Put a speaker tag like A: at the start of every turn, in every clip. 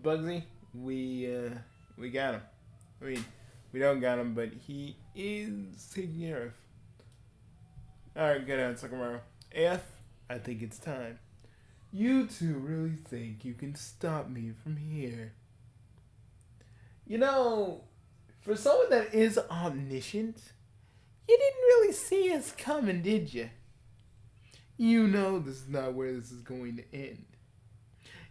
A: Bugsy, we got him. I mean, we don't got him, but he is taken care of. All right, good answer, Kamara. F, I think it's time. You two really think you can stop me from here? You know, for someone that is omniscient, you didn't really see us coming, did you? You know this is not where this is going to end.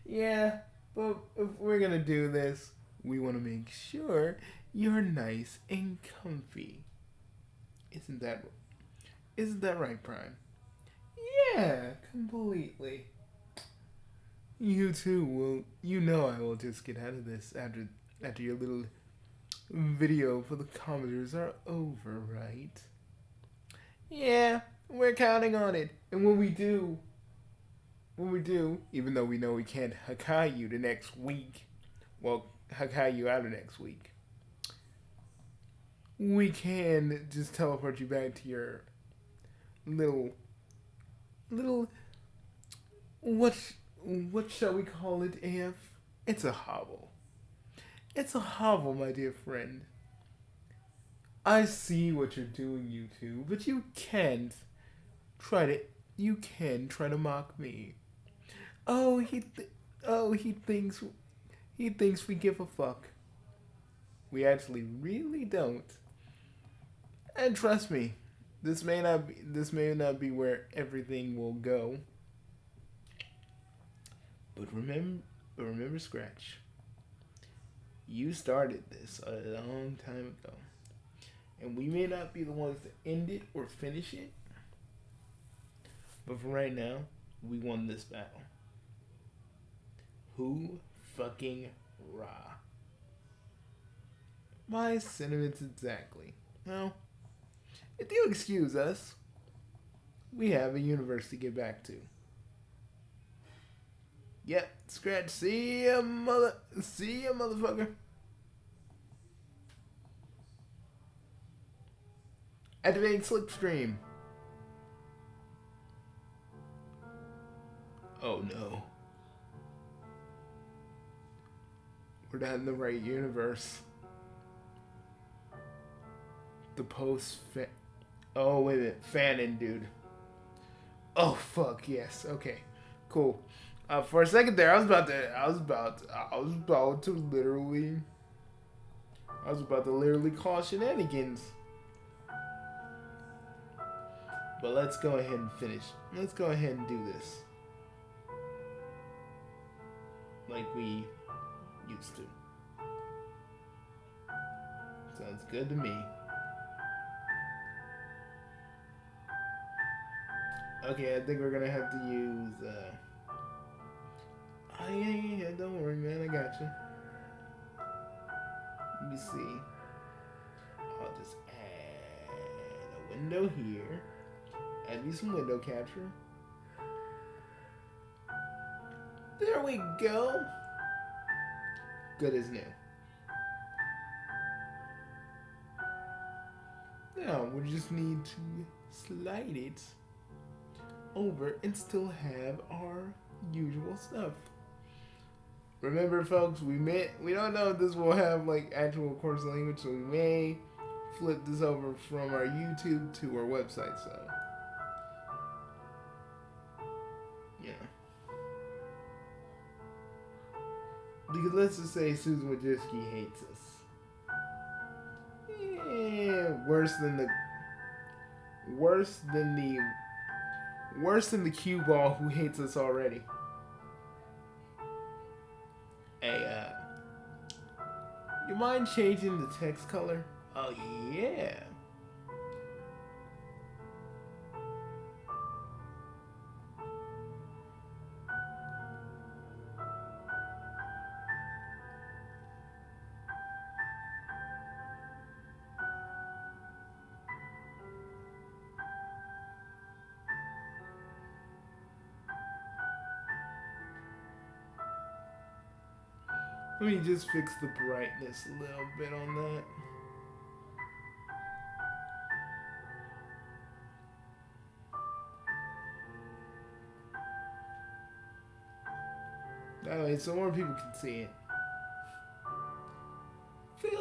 A: Yeah, but if we're gonna do this, we want to make sure you're nice and comfy. Isn't that isn't that right, Prime? Yeah, completely. You too will. You know I will just get out of this after your little video for the commenters are over, right? Yeah, we're counting on it. And when we do, even though we know we can't Hakai you the next week, well, Hakai you out of next week, we can just teleport you back to your little, little, what, what shall we call it, AF? It's a hovel. It's a hovel, my dear friend. I see what you're doing, you two, but try to, you can try to mock me. Oh, oh, he thinks we give a fuck. We actually really don't. And trust me, this may not be where everything will go. But remember, Scratch. You started this a long time ago, and we may not be the ones to end it or finish it. But for right now, we won this battle. Who fucking rah? My sentiments exactly. Well, if you excuse us, we have a universe to get back to. Yep, Scratch, see ya, motherfucker. Activating slipstream. Oh no. We're not in the right universe. The oh, wait a minute. Fanon, dude. Oh, fuck, yes. Okay. Cool. For a second there, I was about to literally call shenanigans. But let's go ahead and finish. Let's go ahead and do this. Like we used to. Sounds good to me. Okay, I think we're gonna have to use, oh, yeah, don't worry, man, I got you. Let me see. I'll just add a window here. Add me some window capture. There we go. Good as new. Now, we just need to slide it over and still have our usual stuff. Remember, folks, we don't know if this will have like actual course language, so we may flip this over from our YouTube to our website. So, yeah. Because let's just say Susan Wojcicki hates us. Yeah, worse than the cue ball who hates us already. Hey, you mind changing the text color? Oh, yeah. Let me just fix the brightness a little bit on that. That way, so more people can see it.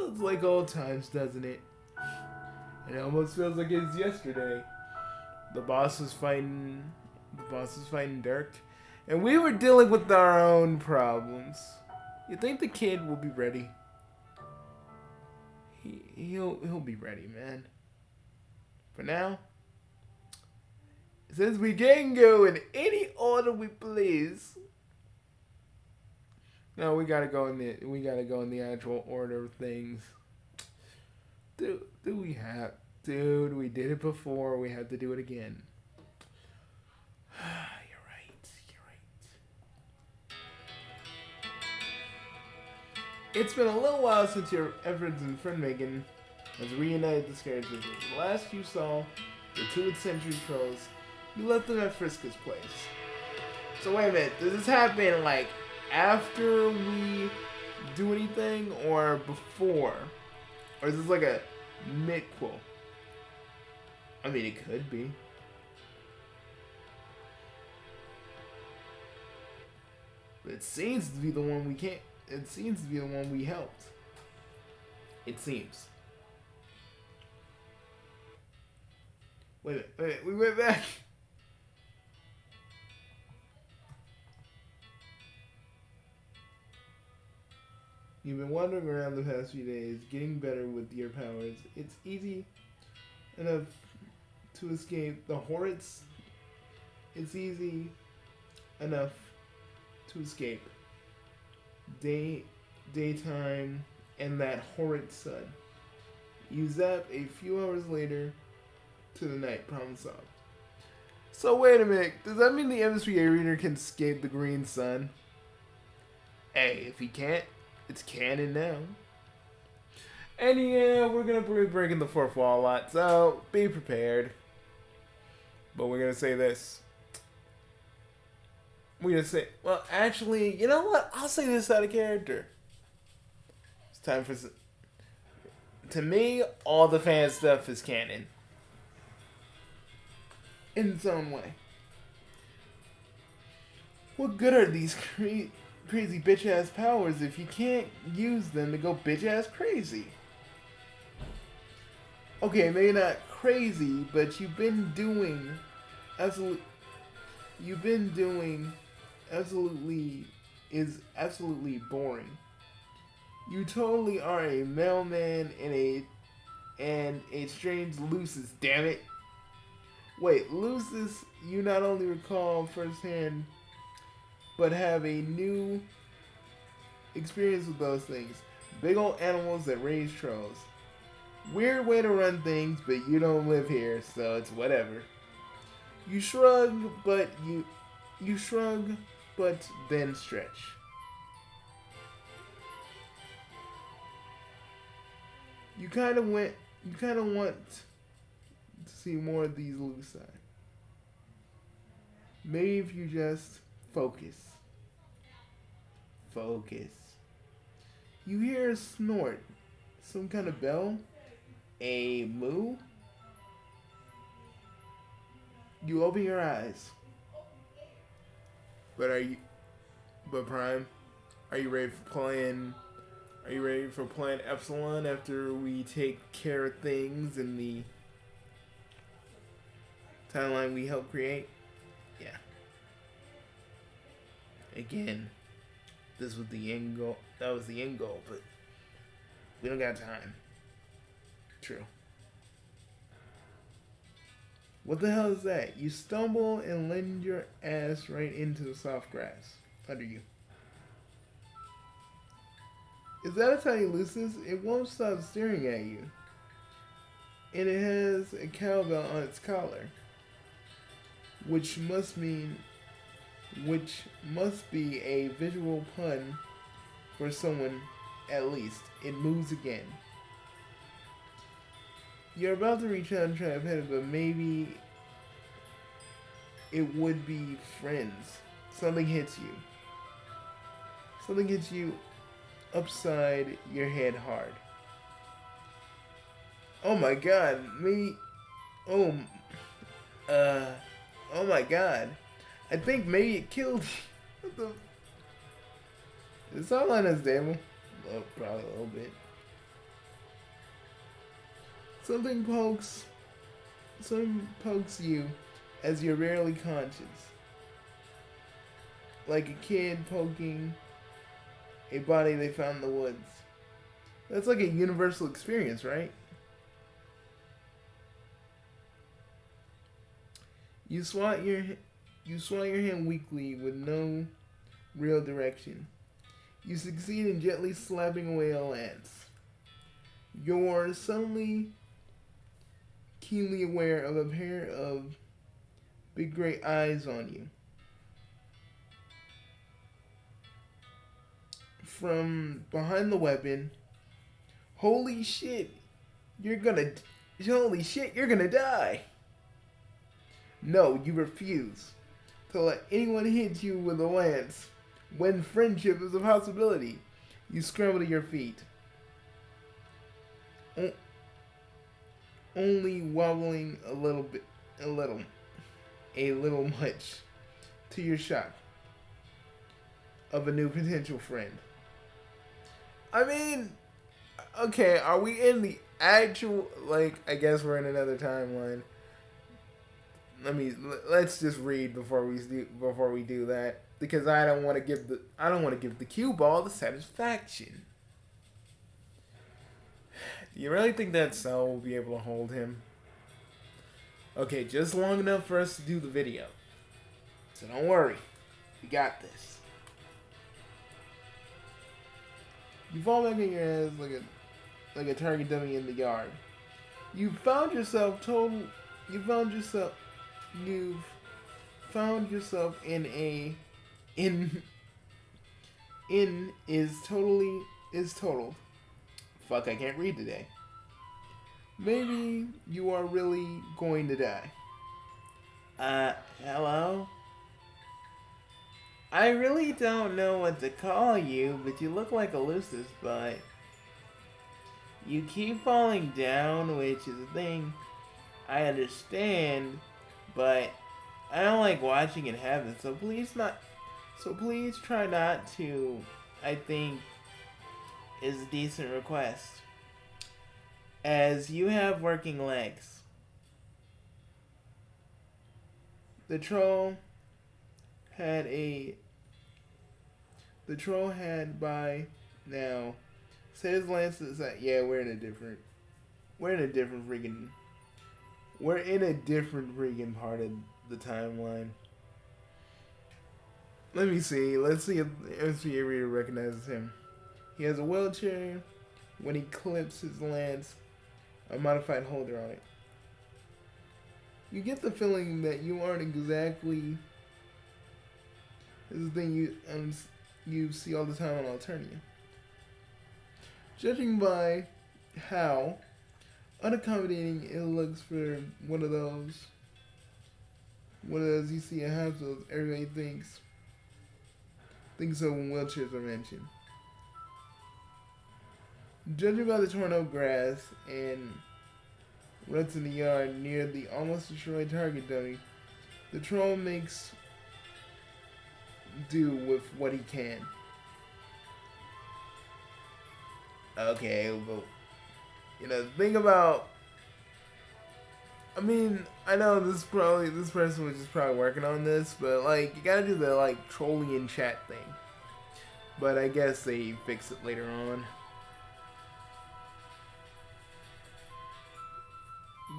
A: feels like old times, doesn't it? It almost feels like it's yesterday. The boss was fighting Dirk, and we were dealing with our own problems. You think the kid will be ready? He'll be ready, man. For now, since we can go in any order we please. No, we gotta go in the actual order of things. Do we have? Dude, we did it before. We have to do it again. You're right. It's been a little while since your efforts in friend-making has reunited the scared visitors. The last you saw the 2th century trolls, you left them at Friska's place. So wait a minute, does this happen like after we do anything or before? Or is this like a midquel? I mean, it could be. But it seems to be the one we can't. It seems to be the one we helped. It seems. Wait a minute, we went back. You've been wandering around the past few days, getting better with your powers. It's easy enough to escape the horrors. It's easy enough to escape daytime and that horrid sun. You zap a few hours later to the night, problem solved. So wait a minute, does that mean the MSPA reader can escape the green sun? Hey, if he can't, it's canon now. And yeah, we're gonna be breaking the fourth wall a lot, so be prepared. But we're gonna say this. We're gonna say, well, actually, you know what? I'll say this out of character. It's time for. To me, all the fan stuff is canon. In its own way. What good are these crazy bitch ass powers if you can't use them to go bitch ass crazy? Okay, maybe not crazy, but you've been doing absolutely boring. You totally are a mailman and a strange Lucis, damn it. Wait, Lucis, you not only recall firsthand, but have a new experience with those things. Big old animals that raise trolls. Weird way to run things, but you don't live here, so it's whatever. You shrug, but then stretch. You kind of want to see more of these Luci. Maybe if you just focus. You hear a snort, some kind of bell, a moo. You open your eyes. But Prime, are you ready for playing? Are you ready for playing Epsilon after we take care of things in the timeline we helped create? Yeah. Again, this was the end goal. That was the end goal, but we don't got time. True. What the hell is that? You stumble and land your ass right into the soft grass under you. Is that a tiny Lucis? It won't stop staring at you. And it has a cowbell on its collar. Which must be a visual pun for someone, at least. It moves again. You're about to reach out and try to pet it, but maybe it would be friends. Something hits you. Something hits you upside your head hard. Oh my god, oh my god. I think maybe it killed you. What the? Is this all on us, Daniel? Well, probably a little bit. Something pokes you as you're rarely conscious. Like a kid poking a body they found in the woods. That's like a universal experience, right? You swat your hand weakly with no real direction. You succeed in gently slapping away a lance. You're suddenly keenly aware of a pair of big gray eyes on you. From behind the weapon, holy shit, you're gonna die. No, you refuse to let anyone hit you with a lance when friendship is a possibility. You scramble to your feet, only wobbling a little much to your shock of a new potential friend. I mean, okay, are we in the actual, like, I guess we're in another timeline. Let's just read before we do that, because I don't want to give the cue ball the satisfaction. Do you really think that cell will be able to hold him? Okay, just long enough for us to do the video. So don't worry, we got this. You fall back on your ass like a target dummy in the yard. You've found yourself in is totaled. Fuck, I can't read today. Maybe you are really going to die. Hello? I really don't know what to call you, but you look like a Lucis, but you keep falling down, which is a thing I understand, but I don't like watching it happen, so please try not to, I think, is a decent request. As you have working legs. The troll had by now set his lance to the side. Yeah, we're in a different freaking part of the timeline. Let's see if reader recognizes him. He has a wheelchair. When he clips his lance, a modified holder on it. You get the feeling that you aren't exactly the thing you see all the time on Alternia. Judging by how unaccommodating it looks for one of those you see in hospitals, everybody thinks so when wheelchairs are mentioned. Judging by the torn up grass and ruts in the yard near the almost destroyed target dummy, the troll makes do with what he can. Okay, but the thing about, I mean, I know this person was just probably working on this, but like, you gotta do the like trolling chat thing. But I guess they fix it later on.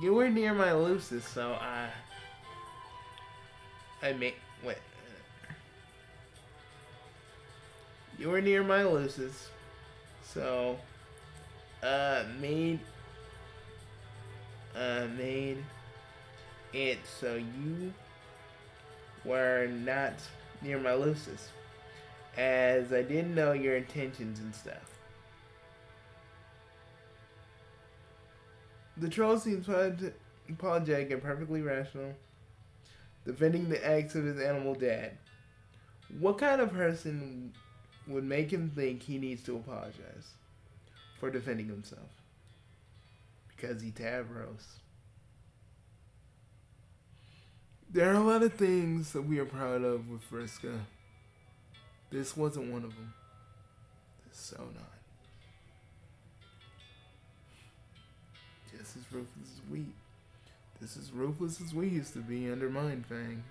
A: You were near my Lucis, so you were near my Lucis, so made it so you were not near my Lucis, as I didn't know your intentions and stuff. The troll seems apologetic and perfectly rational, defending the acts of his animal dad. What kind of person would make him think he needs to apologize for defending himself? Because he Tavros. There are a lot of things that we are proud of with Vriska. This wasn't one of them. So not. Just as ruthless as we. This is ruthless as we used to be under Mind Fang.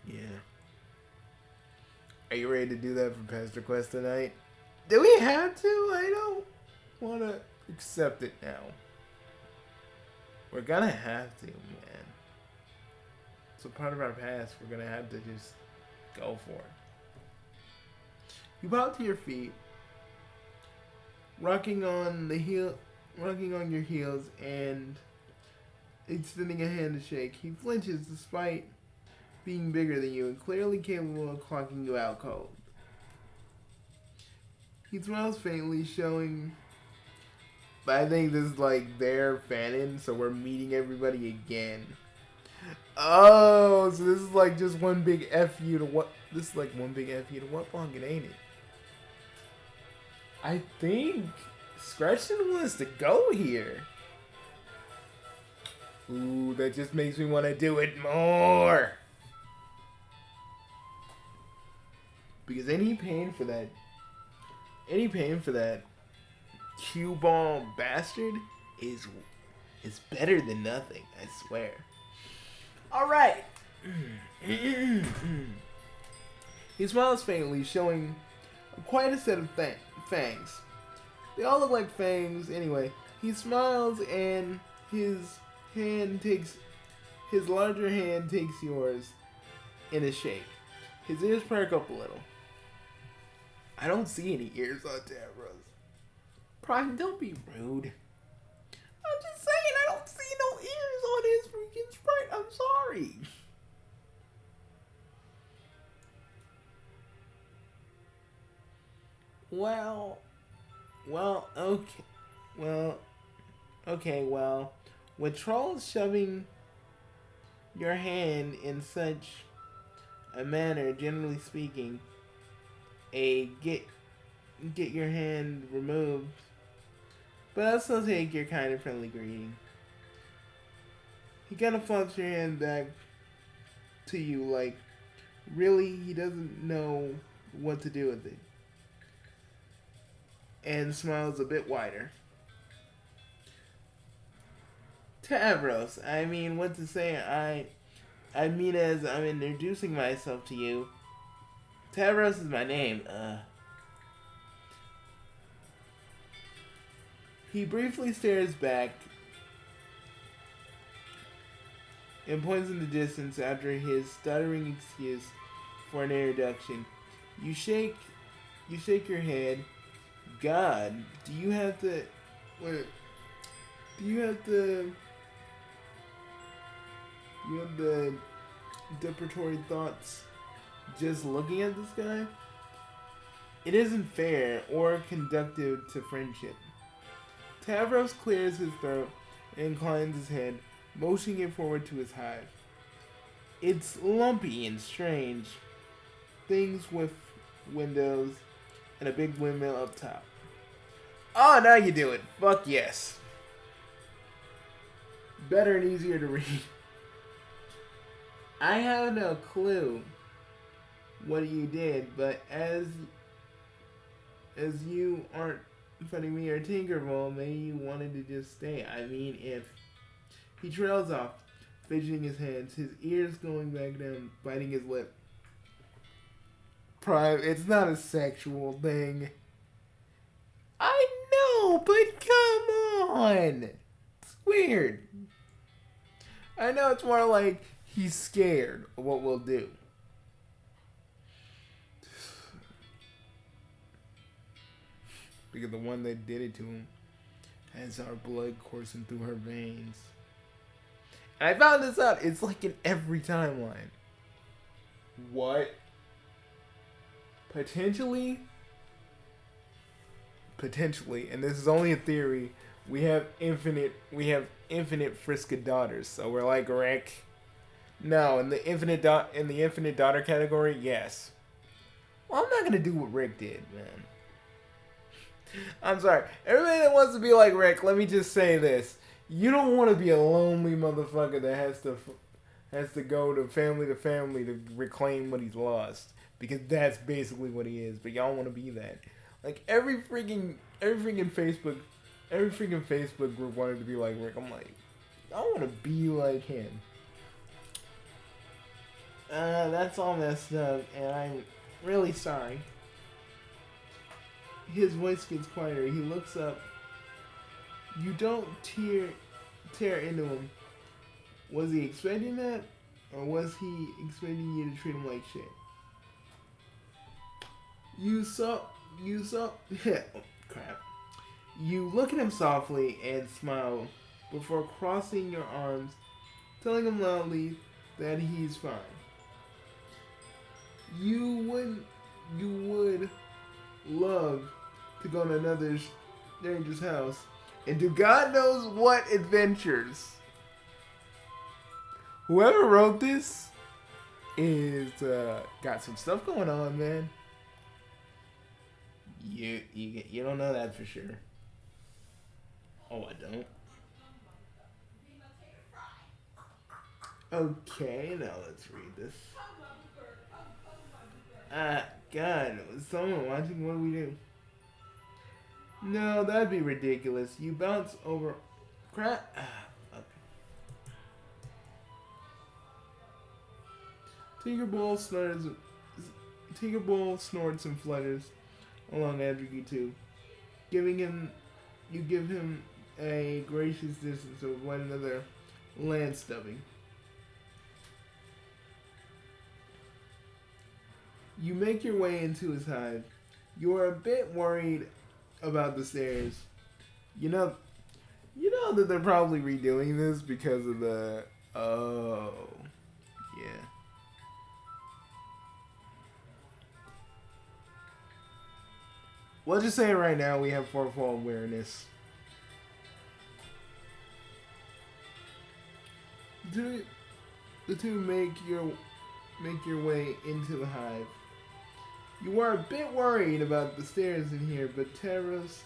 A: Yeah. Are you ready to do that for Pesterquest tonight? Do we have to? I don't want to accept it now. We're gonna have to, man. It's a part of our past. We're gonna have to just go for it. You pop to your feet, rocking on your heels, and extending a hand to shake. He flinches despite being bigger than you and clearly capable of clocking you out cold. He smiles faintly, showing. But I think this is like their fanon, so we're meeting everybody again. Oh, so this is like just one big F you to what? This is like one big F you to what Bonkin, ain't it? I think Scratchin wants to go here. Ooh, that just makes me want to do it more. Because any pain for that cue ball bastard is better than nothing, I swear. Alright. He smiles faintly, showing quite a set of fangs. They all look like fangs anyway. He smiles and his larger hand takes yours in a shake. His ears perk up a little. I don't see any ears on Tavros. Prime, don't be rude. I'm just saying I don't see no ears on his freaking sprite. I'm sorry. Well, okay, with trolls shoving your hand in such a manner, generally speaking, get your hand removed, but I'll still take your kind of friendly greeting. He kind of flops your hand back to you like, really, he doesn't know what to do with it. And smiles a bit wider. Tavros, I mean, what to say, I mean as I'm introducing myself to you. Tavros is my name, He briefly stares back and points in the distance after his stuttering excuse for an introduction. You shake your head. God, do you have the deprecatory thoughts just looking at this guy? It isn't fair or conducive to friendship. Tavros clears his throat and inclines his head, motioning it forward to his hive. It's lumpy and strange. Things with windows and a big windmill up top. Oh, now you do it. Fuck yes. Better and easier to read. I have no clue what you did, but as you aren't fighting me or Tinkerbell, maybe you wanted to just stay. I mean, if... He trails off, fidgeting his hands, his ears going back down, biting his lip. Prime, it's not a sexual thing. I know, but come on. It's weird. I know it's more like he's scared of what we'll do. Because the one that did it to him has our blood coursing through her veins. And I found this out. It's like in every timeline. What? Potentially, and this is only a theory, we have infinite Friska daughters. So we're like Rick. No, in the infinite daughter category, yes. Well, I'm not gonna do what Rick did, man. I'm sorry. Everybody that wants to be like Rick, let me just say this. You don't want to be a lonely motherfucker that has to go to family to reclaim what he's lost. Because that's basically what he is. But y'all want to be that. Like every freaking Facebook group wanted to be like Rick. I'm like, I want to be like him. That's all messed up, and I'm really sorry. His voice gets quieter. He looks up. You don't tear into him. Was he expecting that? Or was he expecting you to treat him like shit? You saw, oh, crap. You look at him softly and smile before crossing your arms, telling him loudly that he's fine. You would love to go to another stranger's house and do God knows what adventures. Whoever wrote this is got some stuff going on, man. You don't know that for sure. Oh, I don't. Okay, now let's read this. God, was someone watching? What do we do? No, that'd be ridiculous. You bounce over. Crap. Okay. Tinkerbell snorts and flutters along after you two. You give him a gracious distance of one another land stubbing. You make your way into his hive. You are a bit worried about the stairs. You know that they're probably redoing this because of the... Oh, yeah. We'll just say right now we have fourfold awareness. The two make your way into the hive. You are a bit worried about the stairs in here, but Terrace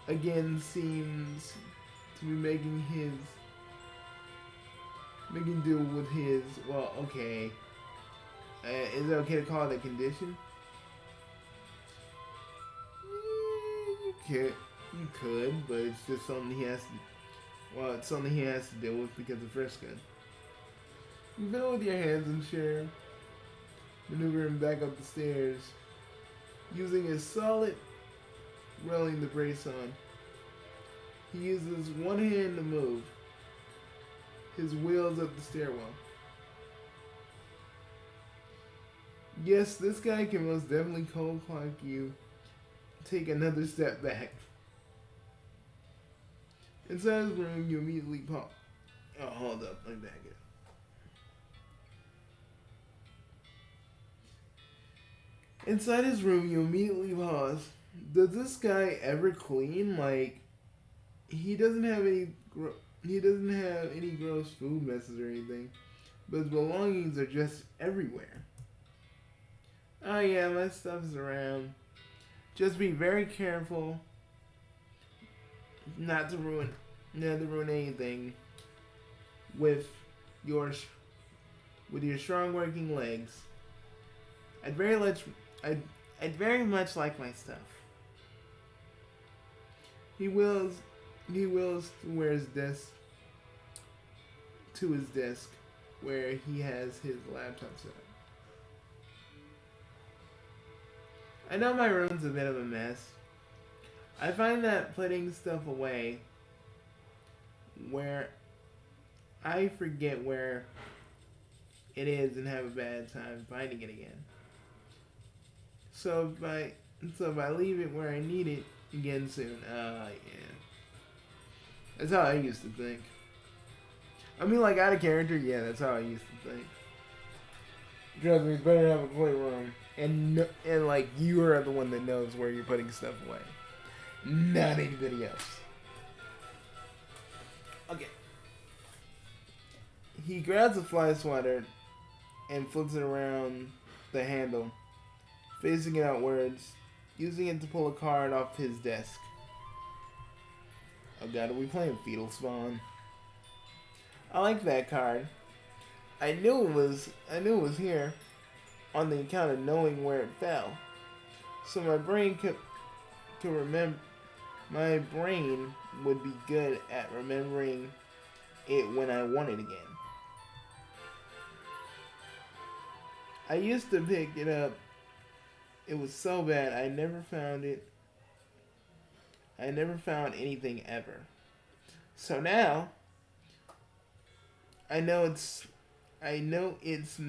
A: again seems to be making do with his, well, okay. Is it okay to call it a condition? You could, but it's just something it's something he has to deal with because of Frisco. You fiddle with your hands and share, maneuvering back up the stairs, using a solid railing to brace on. He uses one hand to move his wheels up the stairwell. Yes, this guy can most definitely cold clock you. Take another step back. Inside his room, you immediately pop. Oh, hold up. Let me back it up. Inside his room, you immediately pause. Does this guy ever clean? Like, he doesn't have any gross food messes or anything, but his belongings are just everywhere. Oh yeah, my stuff's around. Just be very careful not to ruin anything with your strong working legs. I'd very much like my stuff. He wheels to his desk where he has his laptop set up. I know my room's a bit of a mess. I find that putting stuff away where I forget where it is and have a bad time finding it again. So if I leave it where I need it again soon, yeah. That's how I used to think. I mean, like, out of character, yeah, that's how I used to think. Trust me, it's better to have a clean room. And like, you are the one that knows where you're putting stuff away. Not anybody else. Okay. He grabs a fly swatter and flips it around the handle, facing it outwards, using it to pull a card off his desk. Oh god, are we playing Fetal Spawn? I like that card. I knew it was here on the account of knowing where it fell. So could remember. My brain would be good at remembering it when I want it again. I used to pick it up. It was so bad I never found it. I never found anything ever. So now I know it's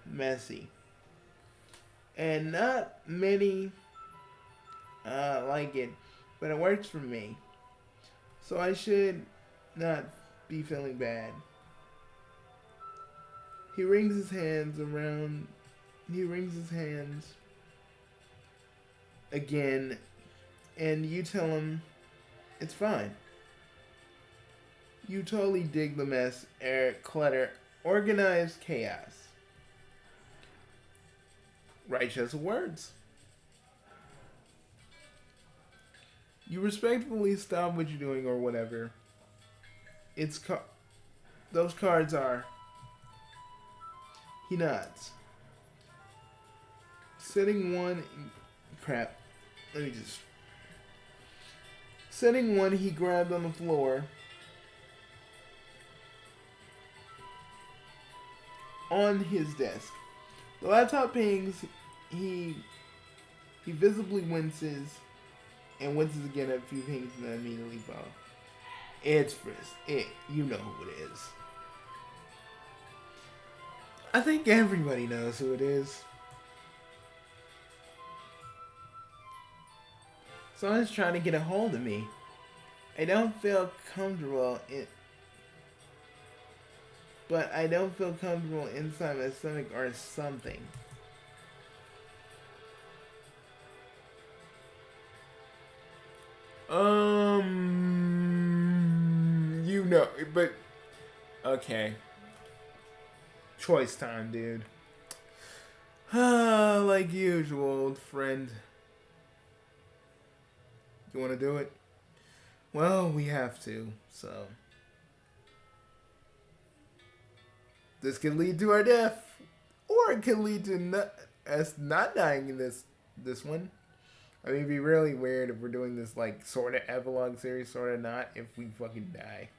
A: messy, and not many like it, but it works for me. So I should not be feeling bad. He wrings his hands around. He wrings his hands again, and you tell him it's fine. You totally dig the mess, clutter, organized chaos. Righteous words. You respectfully stop what you're doing or whatever. Those cards are. He nods. Setting one. Crap. Let me just. Setting one he grabbed on the floor. On his desk. The laptop pings. He visibly winces. And winces again at a few pings and then immediately fall. It's Frisk. You know who it is. I think everybody knows who it is. Someone's trying to get a hold of me. I don't feel comfortable but I don't feel comfortable inside my stomach or something. You know, but okay. Choice time, dude. Like usual, old friend. You want to do it? Well, we have to, so. This could lead to our death. Or it could lead to us not dying in this one. I mean, it'd be really weird if we're doing this, like, sort of epilogue series, sort of not, if we fucking die.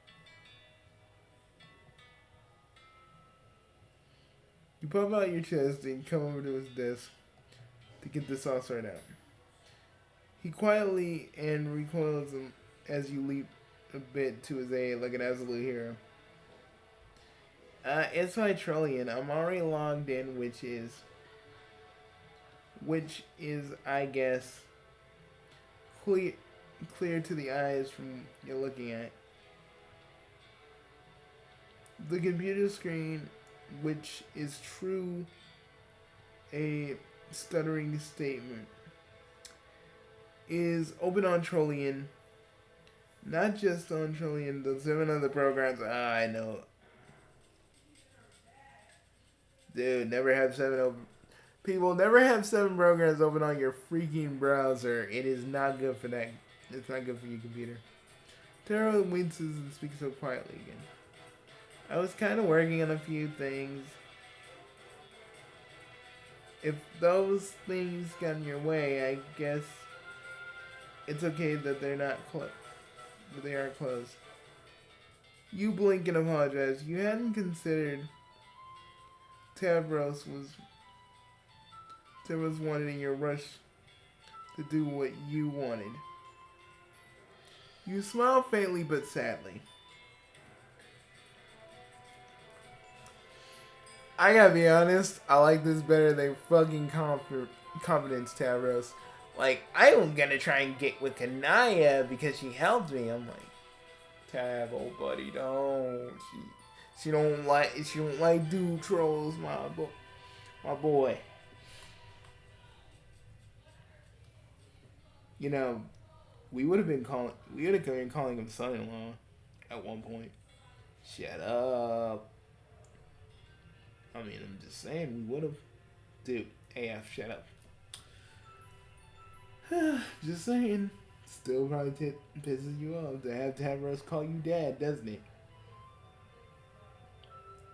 A: You pop out your chest and come over to his desk to get this all sorted out. He quietly and recoils him as you leap a bit to his aid like an absolute hero. It's my Trillion. I'm already logged in, which is, I guess, clear to the eyes from you're looking at. The computer screen, which is true, a stuttering statement, is open on Trillion. Not just on Trillion, the 7 other programs. I know. Dude, never have 7 open. People, never have 7 programs open on your freaking browser. It is not good for that. It's not good for your computer. Taro winces and speaks so quietly again. I was kind of working on a few things. If those things got in your way, I guess it's okay that they're not closed. But they aren't closed. You blink and apologize. You hadn't considered Tavros wanted in your rush to do what you wanted. You smile faintly but sadly. I gotta be honest, I like this better than fucking confidence, Tavros. Like, I'm gonna try and get with Kanaya because she helped me. I'm like, Tav, oh buddy, don't. She don't like dude trolls, my boy. You know, we would have been calling him son-in-law at one point. Shut up. I mean, I'm just saying, we would have. Dude, AF, shut up. Just saying. Still probably pisses you off to have Tavros call you dad, doesn't it?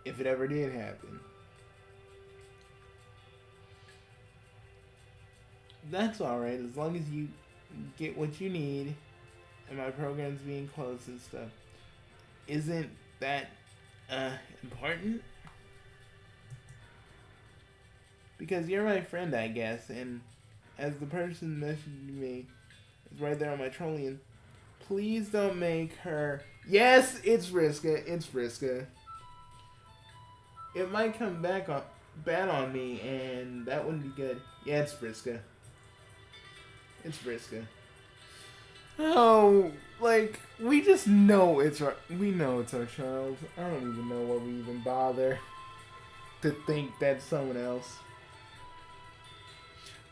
A: If it ever did happen. That's alright, as long as you get what you need and my program's being closed and stuff. Isn't that important? Because you're my friend, I guess, and as the person messaged me, it's right there on my Trollian. Please don't make her. Yes, it's Vriska. It's Vriska. It might come back on bad on me, and that wouldn't be good. Yeah, it's Vriska. It's Vriska. Oh, like we just know it's our. We know it's our child. I don't even know why we even bother to think that's someone else.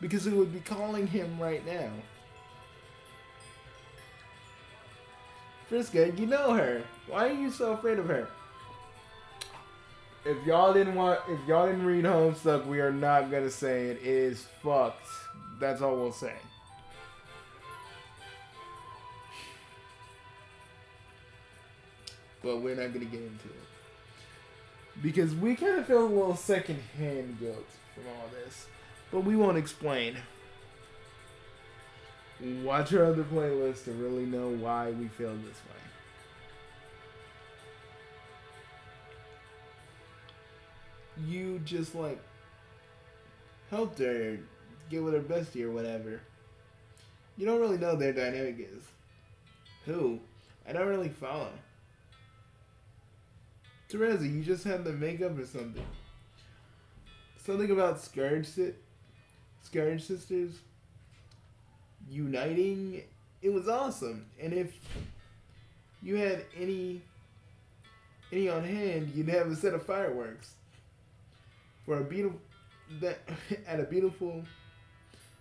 A: Because it would be calling him right now. Vriska, you know her. Why are you so afraid of her? If y'all didn't read Homestuck, we are not gonna say it. It is fucked. That's all we'll say. But we're not gonna get into it. Because we kind of feel a little secondhand guilt from all this. But we won't explain. Watch our other playlist to really know why we feel this way. You just like helped her get with her bestie or whatever. You don't really know what their dynamic is. Who? I don't really follow. Teresa, you just had the makeup or something. Something about Scourge Sisters uniting. It was awesome. And if you had any on hand, you'd have a set of fireworks for a beautiful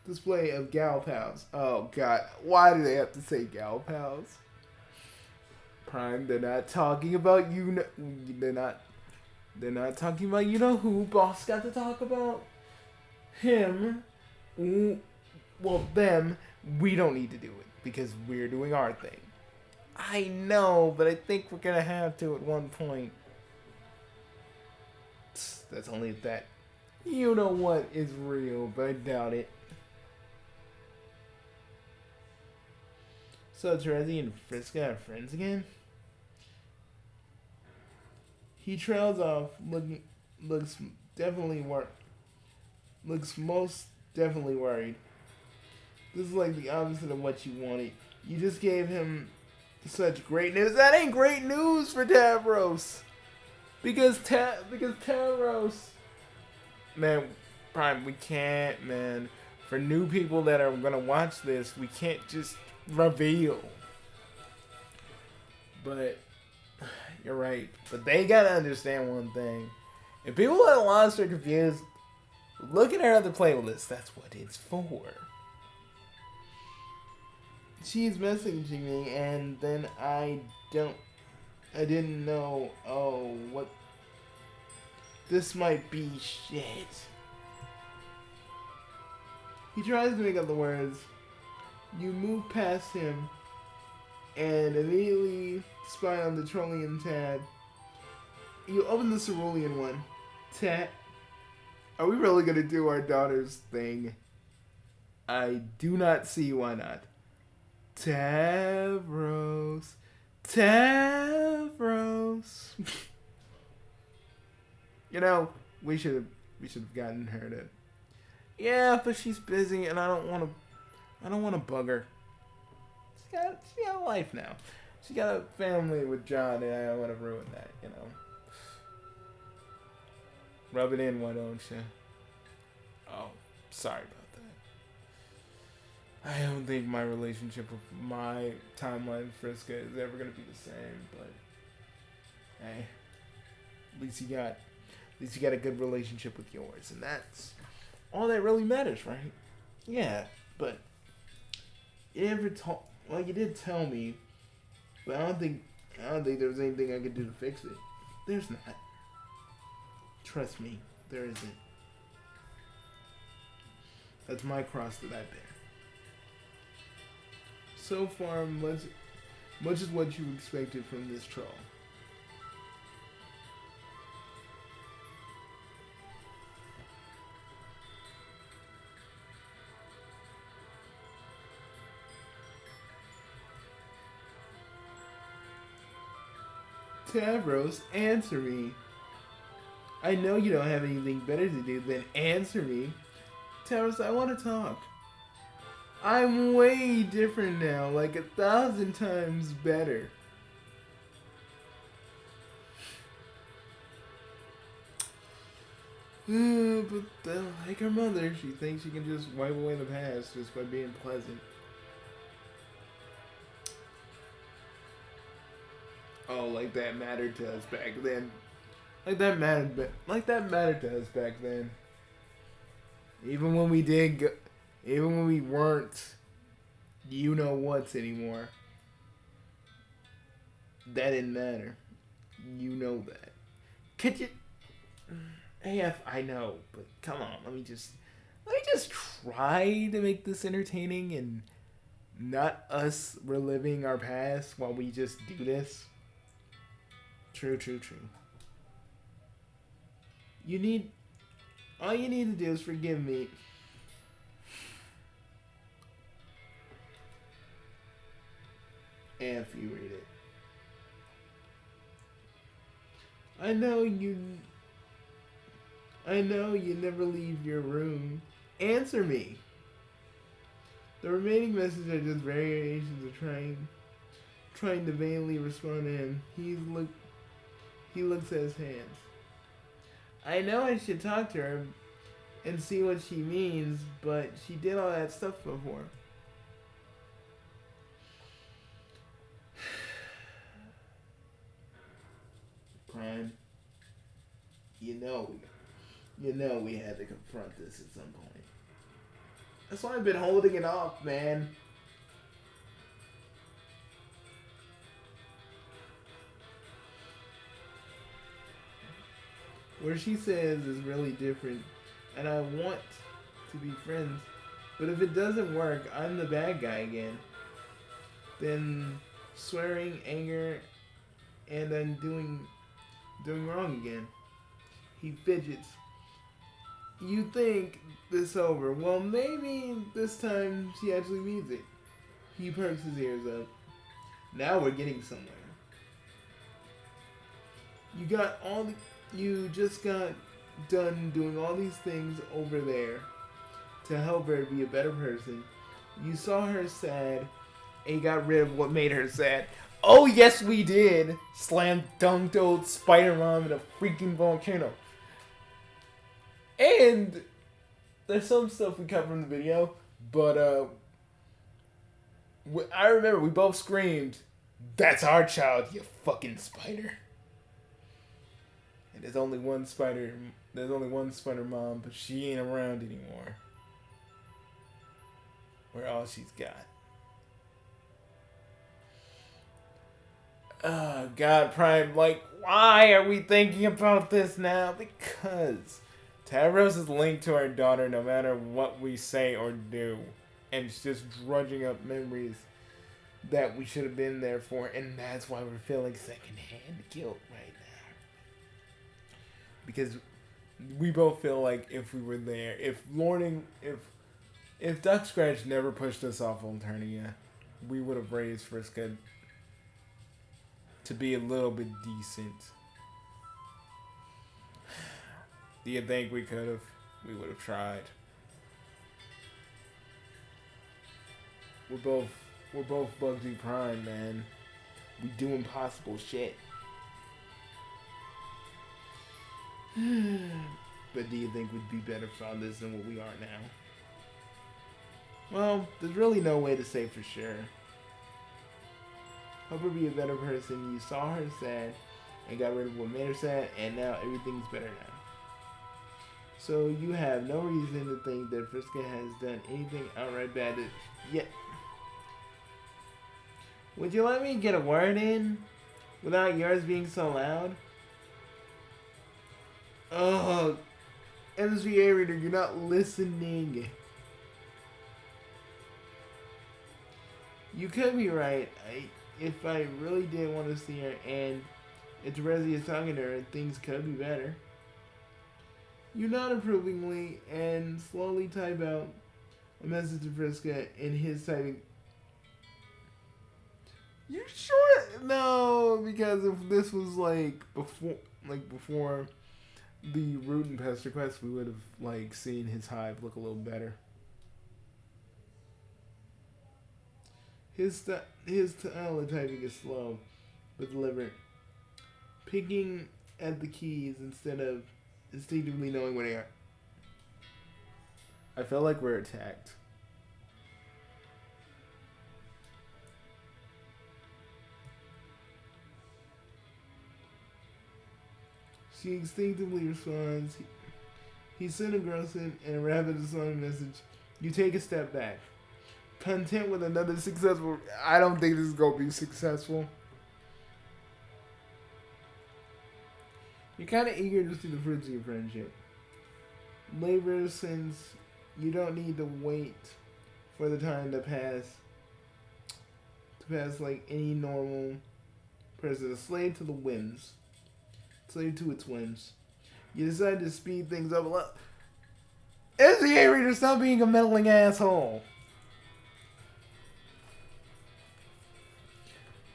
A: display of gal pals. Oh God, why do they have to say gal pals? Prime, they're not talking about you. They're not talking about you know who. Boss got to talk about him. Well, them. We don't need to do it because we're doing our thing. I know, but I think we're gonna have to at one point. That's only if that. You know what is real, but I doubt it. So Terezi and Friska are friends again? He trails off, looks most definitely worried. This is like the opposite of what you wanted. You just gave him such great news. That ain't great news for Tavros. Because Tavros, man, Prime, we can't, man. For new people that are gonna watch this, we can't just reveal. But you're right. But they gotta understand one thing. If people are lost or confused, look at our other playlist. That's what it's for. She's messaging me, and then I didn't know. Oh, what? This might be shit. He tries to make up the words. You move past him and immediately spy on the Trollian tab. You open the Cerulean one. Tat. Are we really going to do our daughter's thing? I do not see why not. Tavros. You know, we should have gotten her to. Yeah, but she's busy, and I don't want to bug her. She got a life now. She got a family with John, and I don't want to ruin that. You know. Rub it in, why don't you? Oh, sorry about that. I don't think my relationship with my timeline Friska is ever gonna be the same, but hey, at least you got a good relationship with yours, and that's all that really matters, right? Yeah, but you did tell me, but I don't think there was anything I could do to fix it. There's not. Trust me, there isn't. That's my cross that I bear. So far, much is what you expected from this troll. Tavros, answer me. I know you don't have anything better to do than answer me. Tavros, I want to talk. I'm way different now, like 1,000 times better. But like her mother, she thinks she can just wipe away the past just by being pleasant. Oh, like that mattered to us back then. Like that mattered to us back then. Even when we even when we weren't, you know what's anymore. That didn't matter. You know that. Could you? AF, I know, but come on, let me just try to make this entertaining and not us reliving our past while we just do this. True. All you need to do is forgive me. AF, you read it. I know you never leave your room. Answer me. The remaining messages are just variations of trying to vainly respond to him. He looks at his hands. I know I should talk to her and see what she means, but she did all that stuff before. Prime, you know we had to confront this at some point. That's why I've been holding it off, man. What she says is really different, and I want to be friends. But if it doesn't work, I'm the bad guy again. Then swearing, anger, and I'm doing wrong again. He fidgets. You think this over. Well, maybe this time she actually means it. He perks his ears up. Now we're getting somewhere. You just got done doing all these things over there to help her be a better person. You saw her sad and you got rid of what made her sad. Oh, yes, we did. Slam dunked old Spider-Man in a freaking volcano. And there's some stuff we cut from the video, but I remember we both screamed, "That's our child, you fucking spider!" And there's only one spider mom, but she ain't around anymore. We're all she's got. Oh, God, Prime, like, why are we thinking about this now? Because Tavros is linked to our daughter no matter what we say or do. And it's just drudging up memories that we should have been there for. And that's why we're feeling secondhand guilt right now. Because we both feel like if we were there, if Duck Scratch never pushed us off Alternia, we would have raised Friska to be a little bit decent. Do you think we could have? We would have tried. We're both Bugsy Prime, man. We do impossible shit. But do you think we'd be better founders than what we are now? Well, there's really no way to say for sure. Hope her be a better person. You saw her sad and got rid of what made her sad, and now everything's better now. So you have no reason to think that Friska has done anything outright bad yet. Would you let me get a word in without yours being so loud? Oh, MSVA reader, you're not listening. You could be right. If I really did want to see her and if Terezi is talking to her, things could be better. You nod approvingly and slowly type out a message to Friska in his typing. You sure? No, because if this was before the root and Pesterquest, we would have seen his hive look a little better. His style typing is slow but deliberate, picking at the keys instead of instinctively knowing where they are. I feel like we're attacked. She instinctively responds. He sent a grossing and a rapid song message. You take a step back. Content with another successful. I don't think this is going to be successful. You're kind of eager to see the fruits of your friendship. Labor, since you don't need to wait for the time to pass like any normal person. A slave to the whims. Slave to its whims. You decide to speed things up a lot. SCA reader, stop being a meddling asshole.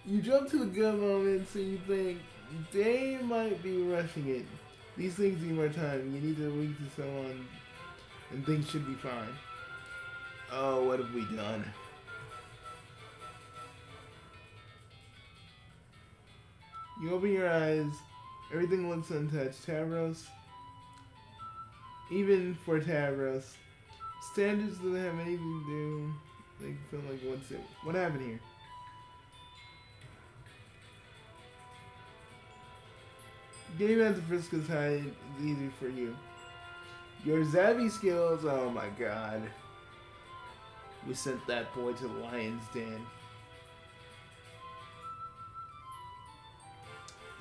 A: You jump to a good moment, so you think they might be rushing it. These things need more time. You need a week to so on, and things should be fine. Oh, what have we done? You open your eyes. Everything looks untouched. Tavros, even for Tavros, standards doesn't have anything to do. They feel like what's it? What happened here? Getting back to Frisco's hide is easy for you. Your Zabby skills, oh my god. We sent that boy to the lion's den.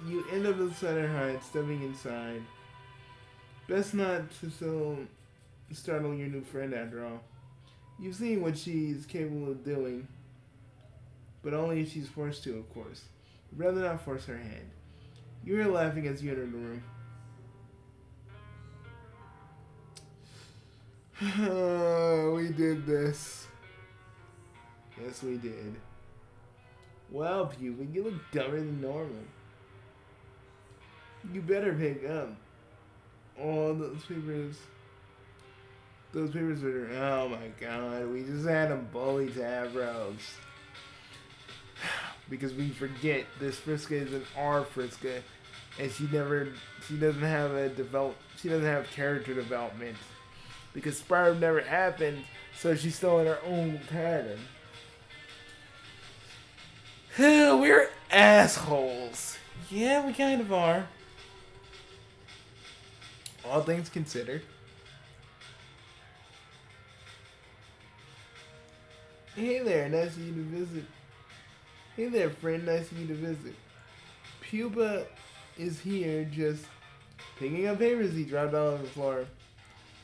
A: You end up inside her hide, stepping inside. Best not to startle your new friend after all. You've seen what she's capable of doing, but only if she's forced to, of course. You'd rather not force her hand. You were laughing as you entered the room. We did this. Yes, we did. Wow, Pubic, you look dumber than normal. You better pick up. Oh, those papers. Those papers are... Oh my god, we just had a bully Tavros. Because we forget this Friska is an R Friska. And she doesn't have character development. Because Sparrow never happened, so she's still in her own pattern. We're assholes. Yeah, we kind of are. All things considered. Hey there, nice of you to visit. Hey there, friend, nice of you to visit. Pupa is here just picking up papers he dropped all over the floor.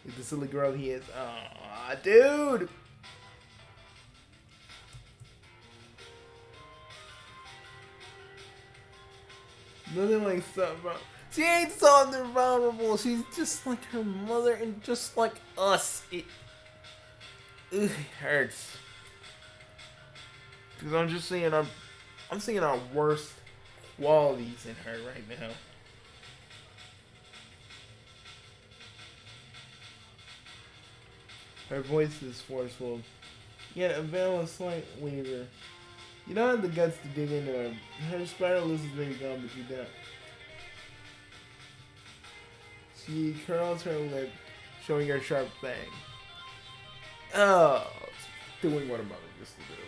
A: Like the silly girl he is. Aw, dude! Nothing like something wrong. She ain't something vulnerable. She's just like her mother and just like us. It hurts. Because I'm just seeing I'm seeing our worst qualities in her right now. Her voice is forceful, yet a veil of slight waver. You don't have the guts to dig into her. Her spiral is maybe gone, but you don't. She curls her lip, showing her sharp fang. Oh, doing what a mother used to do.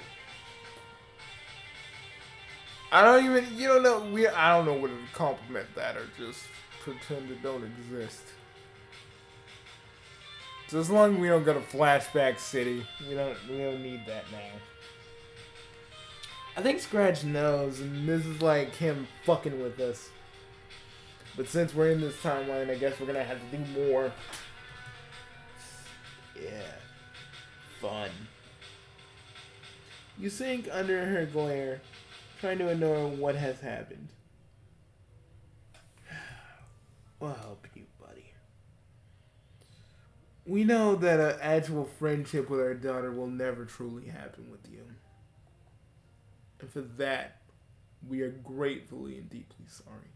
A: I don't know whether to compliment that or just pretend it don't exist. So as long as we don't go to Flashback City, we don't need that now. I think Scratch knows, and this is like him fucking with us. But since we're in this timeline, I guess we're gonna have to do more. Yeah. Fun. You sink under her glare, trying to ignore what has happened. I'll help you, buddy. We know that an actual friendship with our daughter will never truly happen with you. And for that, we are gratefully and deeply sorry.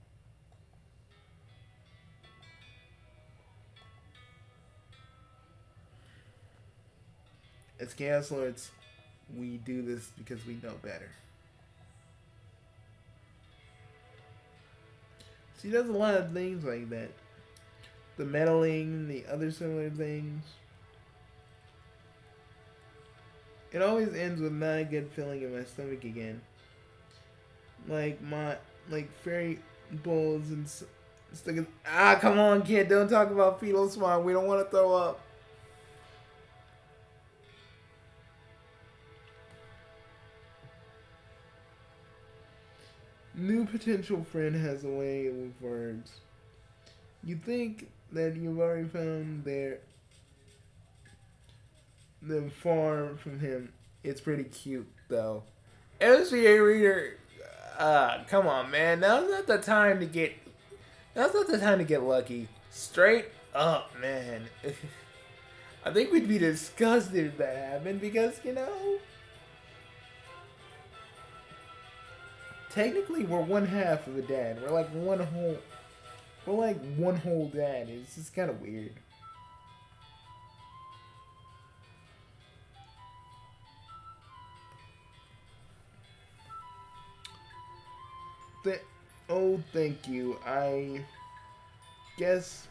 A: As Chaos Lords, we do this because we know better. She does a lot of things like that. The meddling, the other similar things. It always ends with not a good feeling in my stomach again. Like fairy bowls and sticking. Ah, come on, kid! Don't talk about fetal swine. We don't want to throw up. New potential friend has a way with words. You think that you've already found them far from him. It's pretty cute though. LCA reader, come on, man. Now's not the time to get. Now's not the time to get lucky. Straight up, man. I think we'd be disgusted if that happened because technically we're one half of a dad. We're like one whole. We're like one whole dad. It's just kind of weird. Thank you. I guess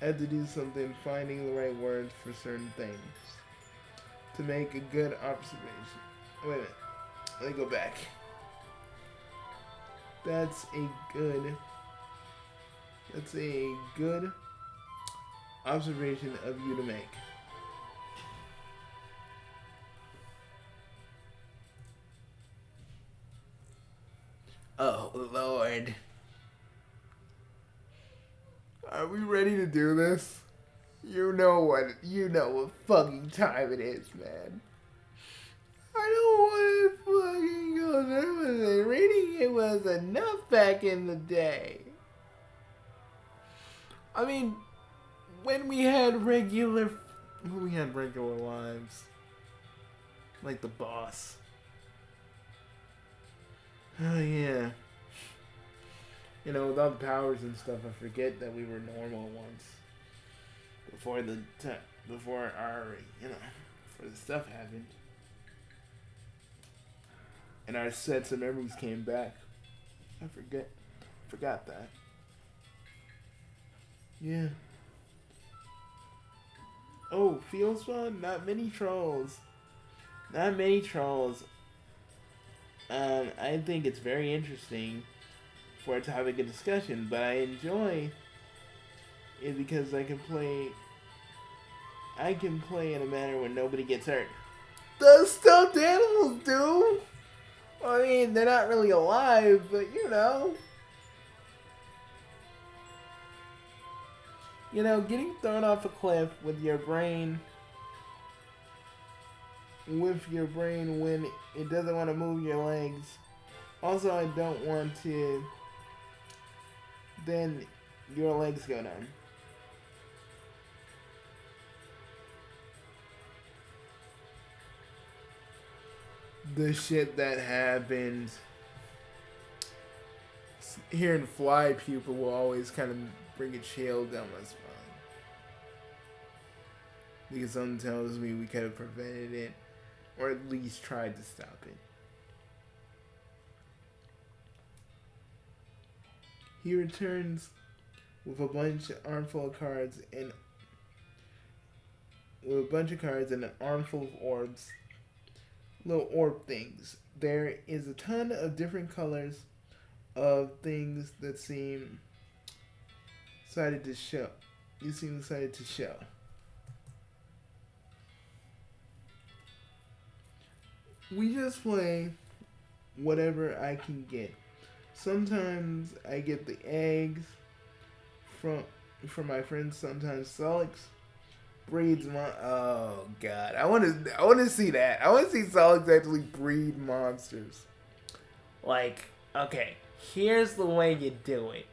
A: I had to do something finding the right words for certain things to make a good observation. Wait a minute. Let me go back. That's a good observation of you to make. Oh, Lord. Are we ready to do this? You know what fucking time it is, man. I don't want to fucking go there. Reading it was enough back in the day. I mean, when we had regular lives. Like the boss. Oh, yeah. With all the powers and stuff, I forget that we were normal once. Before the stuff happened. And our sets of memories came back. I forgot that. Yeah. Oh, feels fun? Not many trolls. I think it's very interesting for a topic of discussion, but I enjoy it because I can play in a manner where nobody gets hurt. Those stuffed animals do! I mean, they're not really alive, but getting thrown off a cliff with your brain when it doesn't want to move your legs. Also, I don't want to. Then your legs go numb. The shit that happens. Hearing fly pupil will always kind of bring a chill down my spine. Because something tells me we could have prevented it. Or at least tried to stop it. He returns with a armful of cards and an armful of orbs. Little orb things. There is a ton of different colors of things that seem excited to show. You seem excited to show. We just play whatever I can get. Sometimes I get the eggs from my friends. Sometimes Solix breeds oh god, I want to see that. I want to see Solix actually breed monsters. Like, okay, here's the way you do it.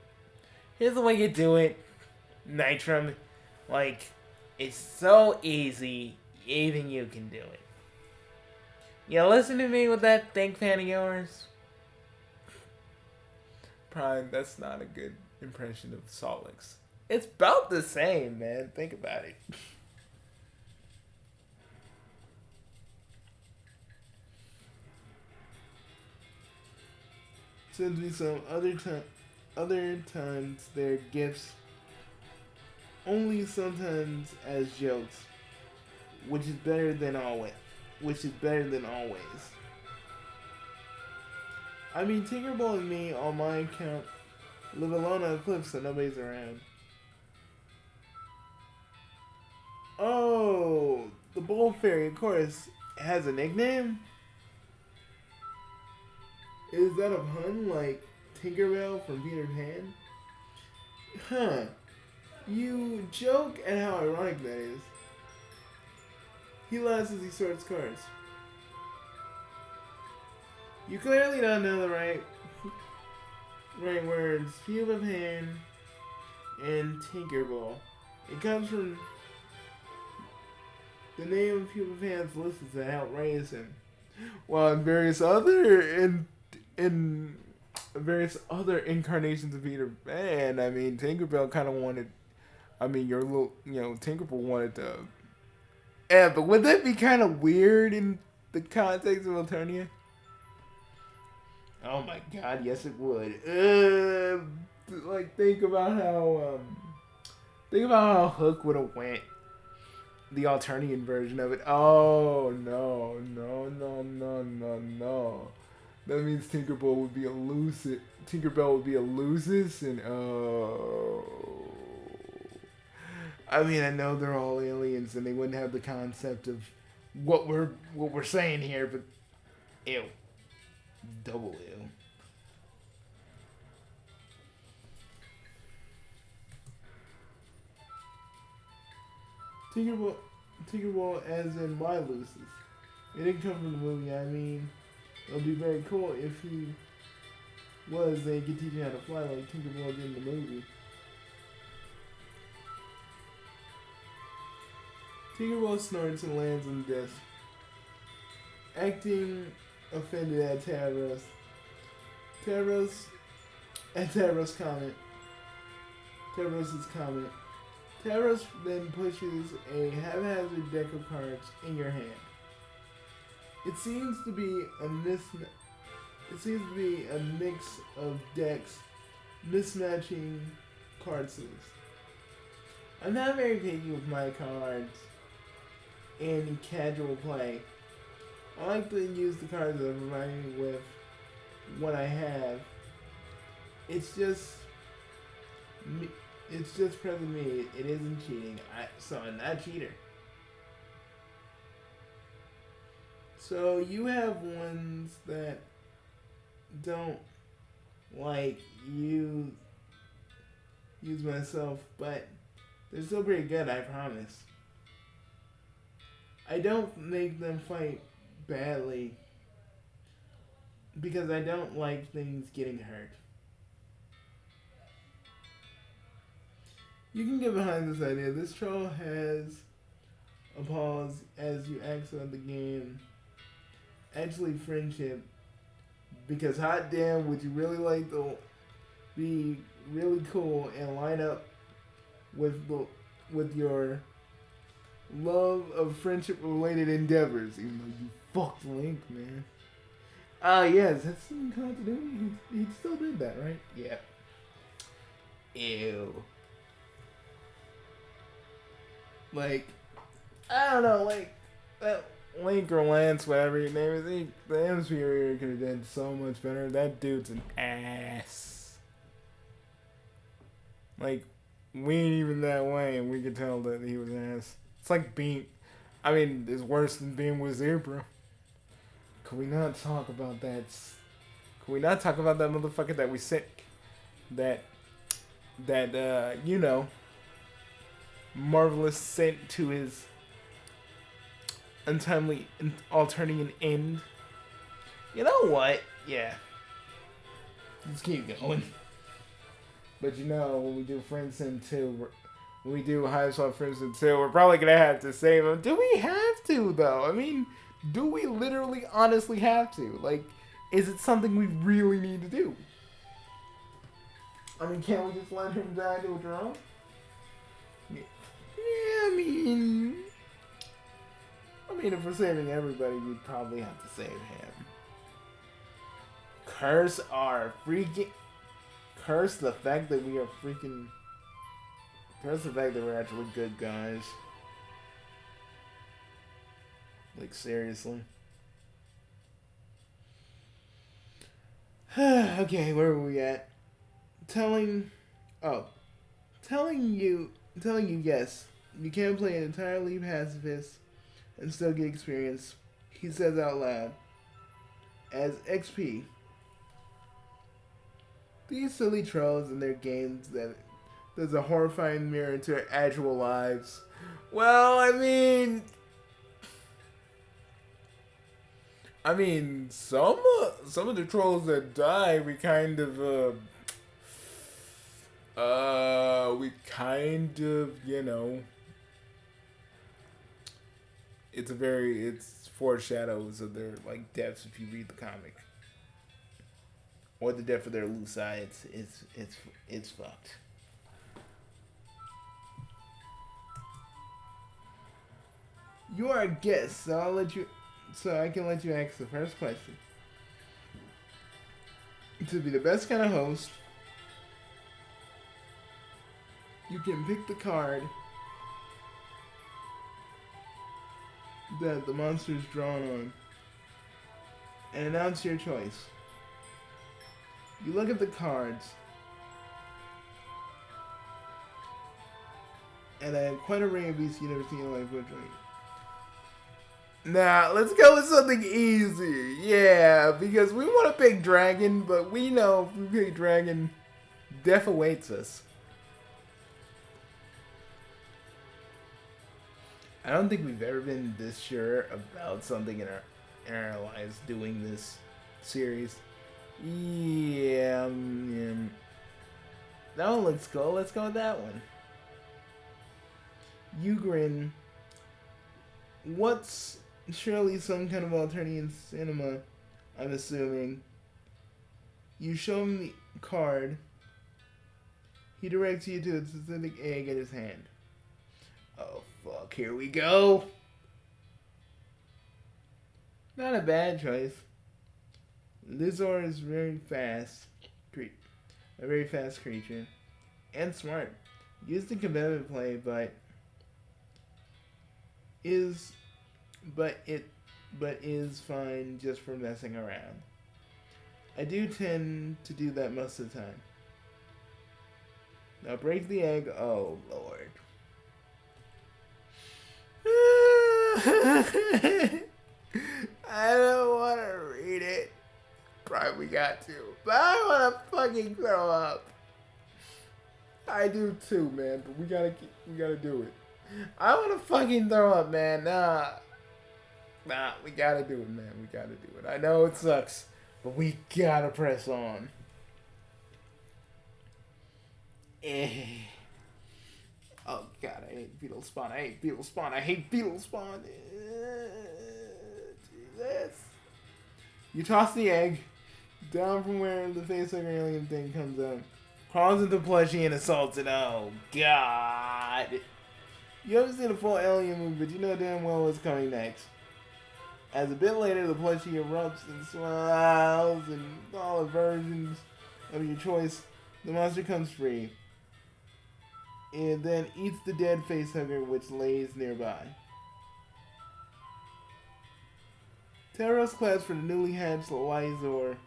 A: Nitrum. Like, it's so easy. Even you can do it. You listen to me with that think fan of yours? Probably that's not a good impression of Solix. It's about the same, man. Think about it. Sends me some other times they're gifts, only sometimes as jokes, which is better than always. Which is better than always. I mean, Tinkerbell and me, on my account, live alone on a cliff so nobody's around. Oh, the Bull Fairy, of course, has a nickname? Is that a pun like Tinkerbell from Peter Pan? Huh. You joke at how ironic that is. He laughs as he sorts cards. You clearly don't know the right words. Peter Pan and Tinkerbell. It comes from the name of Peter Pan's list is outrageous him. While in various other incarnations of Peter Pan, I mean Tinkerbell kind of wanted. I mean, your little, Tinkerbell wanted to. Yeah, but would that be kind of weird in the context of Alternia? Oh my God, yes it would. Like think about how Hook would have went the Alternian version of it. Oh no. That means Tinkerbell would be a Lucis and oh. I mean, I know they're all aliens and they wouldn't have the concept of what we're saying here, but ew. Double ew. Tinkerbell as in why Lucis. It didn't come from the movie. I mean, it would be very cool if he was. They could teach you how to fly like Tinkerbell did in the movie. Tinkerbell snorts and lands on the desk, acting offended at Tavros. Tavros's comment. Tavros then pushes a haphazard deck of cards in your hand. It seems to be a mix of decks mismatching card sleeves. I'm not very picky with my cards in casual play. I like to use the cards that provide me with what I have. It's just present me. It isn't cheating. So I'm not a cheater. So you have ones that don't like use myself, but they're still pretty good, I promise. I don't make them fight badly because I don't like things getting hurt. You can get behind this idea. This troll has a pause as you accent the game. Actually, friendship. Because hot damn, would you really like to be really cool and line up with your love of friendship related endeavors, even though you fucked Link, man. Yes, that's some continuity. He still did that, right? Yeah. Ew. Like, I don't know, like, that Link or Lance, whatever your name is, the Hemisphere could have done so much better. That dude's an ass. Like, we ain't even that way, and we could tell that he was an ass. It's like being, it's worse than being with Zebra. Can we not talk about that? Can we not talk about that motherfucker that we sent, Marvelous sent to his untimely Alternian end? You know what? Yeah. Let's keep going. But when we do Friends in 2, when we do Highest Swap Friends in 2, we're probably going to have to save him. Do we have to, though? I mean, Do we literally honestly have to? Like, is it something we really need to do? I mean, can't we just let him die to a drone? Yeah, I mean, if we're saving everybody, we'd probably have to save him. Curse our freaking... Curse the fact that we are freaking... Curse the fact that we're actually good guys. Like, seriously. Okay, where were we at? Telling you yes, you can play an entirely pacifist and still get experience, he says out loud. As XP, these silly trolls and their games that there's a horrifying mirror to our actual lives. Well, I mean, some of the trolls that die, we kind of, you know, it's foreshadows of their, like, deaths if you read the comic. Or the death of their Lucai, it's fucked. You are a guest, so I can let you ask the first question. To be the best kind of host, you can pick the card that the monster is drawn on and announce your choice. You look at the cards and I have quite a range of beasts you never seen in your life. Which one? Nah, let's go with something easy. Yeah, because we want to pick dragon, but we know if we pick dragon, death awaits us. I don't think we've ever been this sure about something in our lives doing this series. Yeah, that one looks cool. Let's go with that one. Ugrin, what's surely some kind of alternative cinema, I'm assuming. You show him the card. He directs you to a specific egg in his hand. Oh, fuck. Here we go. Not a bad choice. Lizor is very fast. A very fast creature. And smart. Used in competitive play, but is fine just for messing around. I do tend to do that most of the time. Now break the egg. Oh, Lord. I don't want to read it. Probably got to. But I want to fucking throw up. I do too, man. But we gotta do it. I want to fucking throw up, man. Nah, we gotta do it, man. We gotta do it. I know it sucks, but we gotta press on. Oh, God, I hate beetle spawn. I hate beetle spawn. Jesus. You toss the egg down from where the facehugger alien thing comes up, crawls into the plushie and assaults it. Oh, God. You haven't seen a full alien movie, but you know damn well what's coming next. As a bit later, the plushie erupts and smiles and all the versions of your choice, the monster comes free. And then eats the dead facehugger which lays nearby. Taros class for the newly hatched Lizor.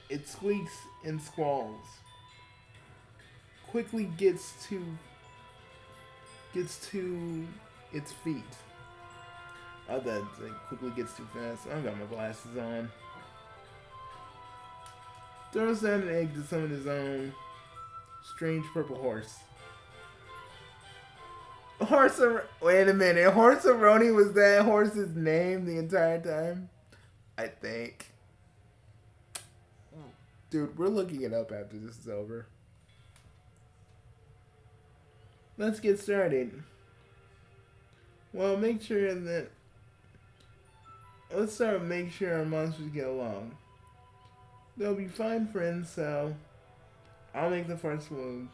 A: It squeaks and squalls. Quickly gets to its feet. Oh, that quickly gets too fast. I've got my glasses on. Throws down an egg to summon his own strange purple horse. Wait a minute. Horse-a-roni was that horse's name the entire time? I think. Dude, we're looking it up after this is over. Let's get started. Well, make sure that let's start with make sure our monsters get along. They'll be fine friends, so I'll make the first move.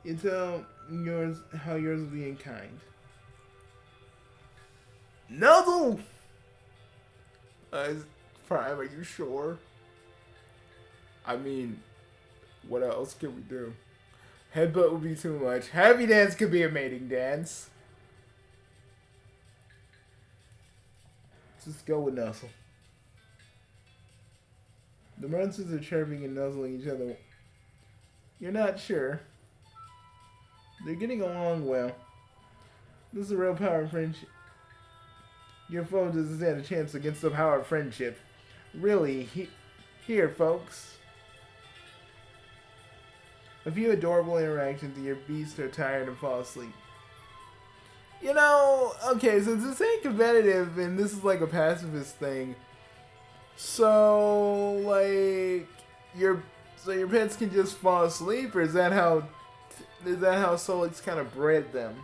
A: You tell yours how yours will be in kind. Nuzzle! Prime, are you sure? I mean, what else can we do? Headbutt would be too much. Happy dance could be a mating dance. Just go with Nuzzle. The monsters are chirping and nuzzling each other. You're not sure. They're getting along well. This is a real power of friendship. Your foe doesn't stand a chance against the power of friendship. Really, here, folks. A few adorable interactions and your beasts are tired and fall asleep. You know, okay, since this ain't competitive and this is like a pacifist thing, so like your pets can just fall asleep, or is that how Solix kind of bred them,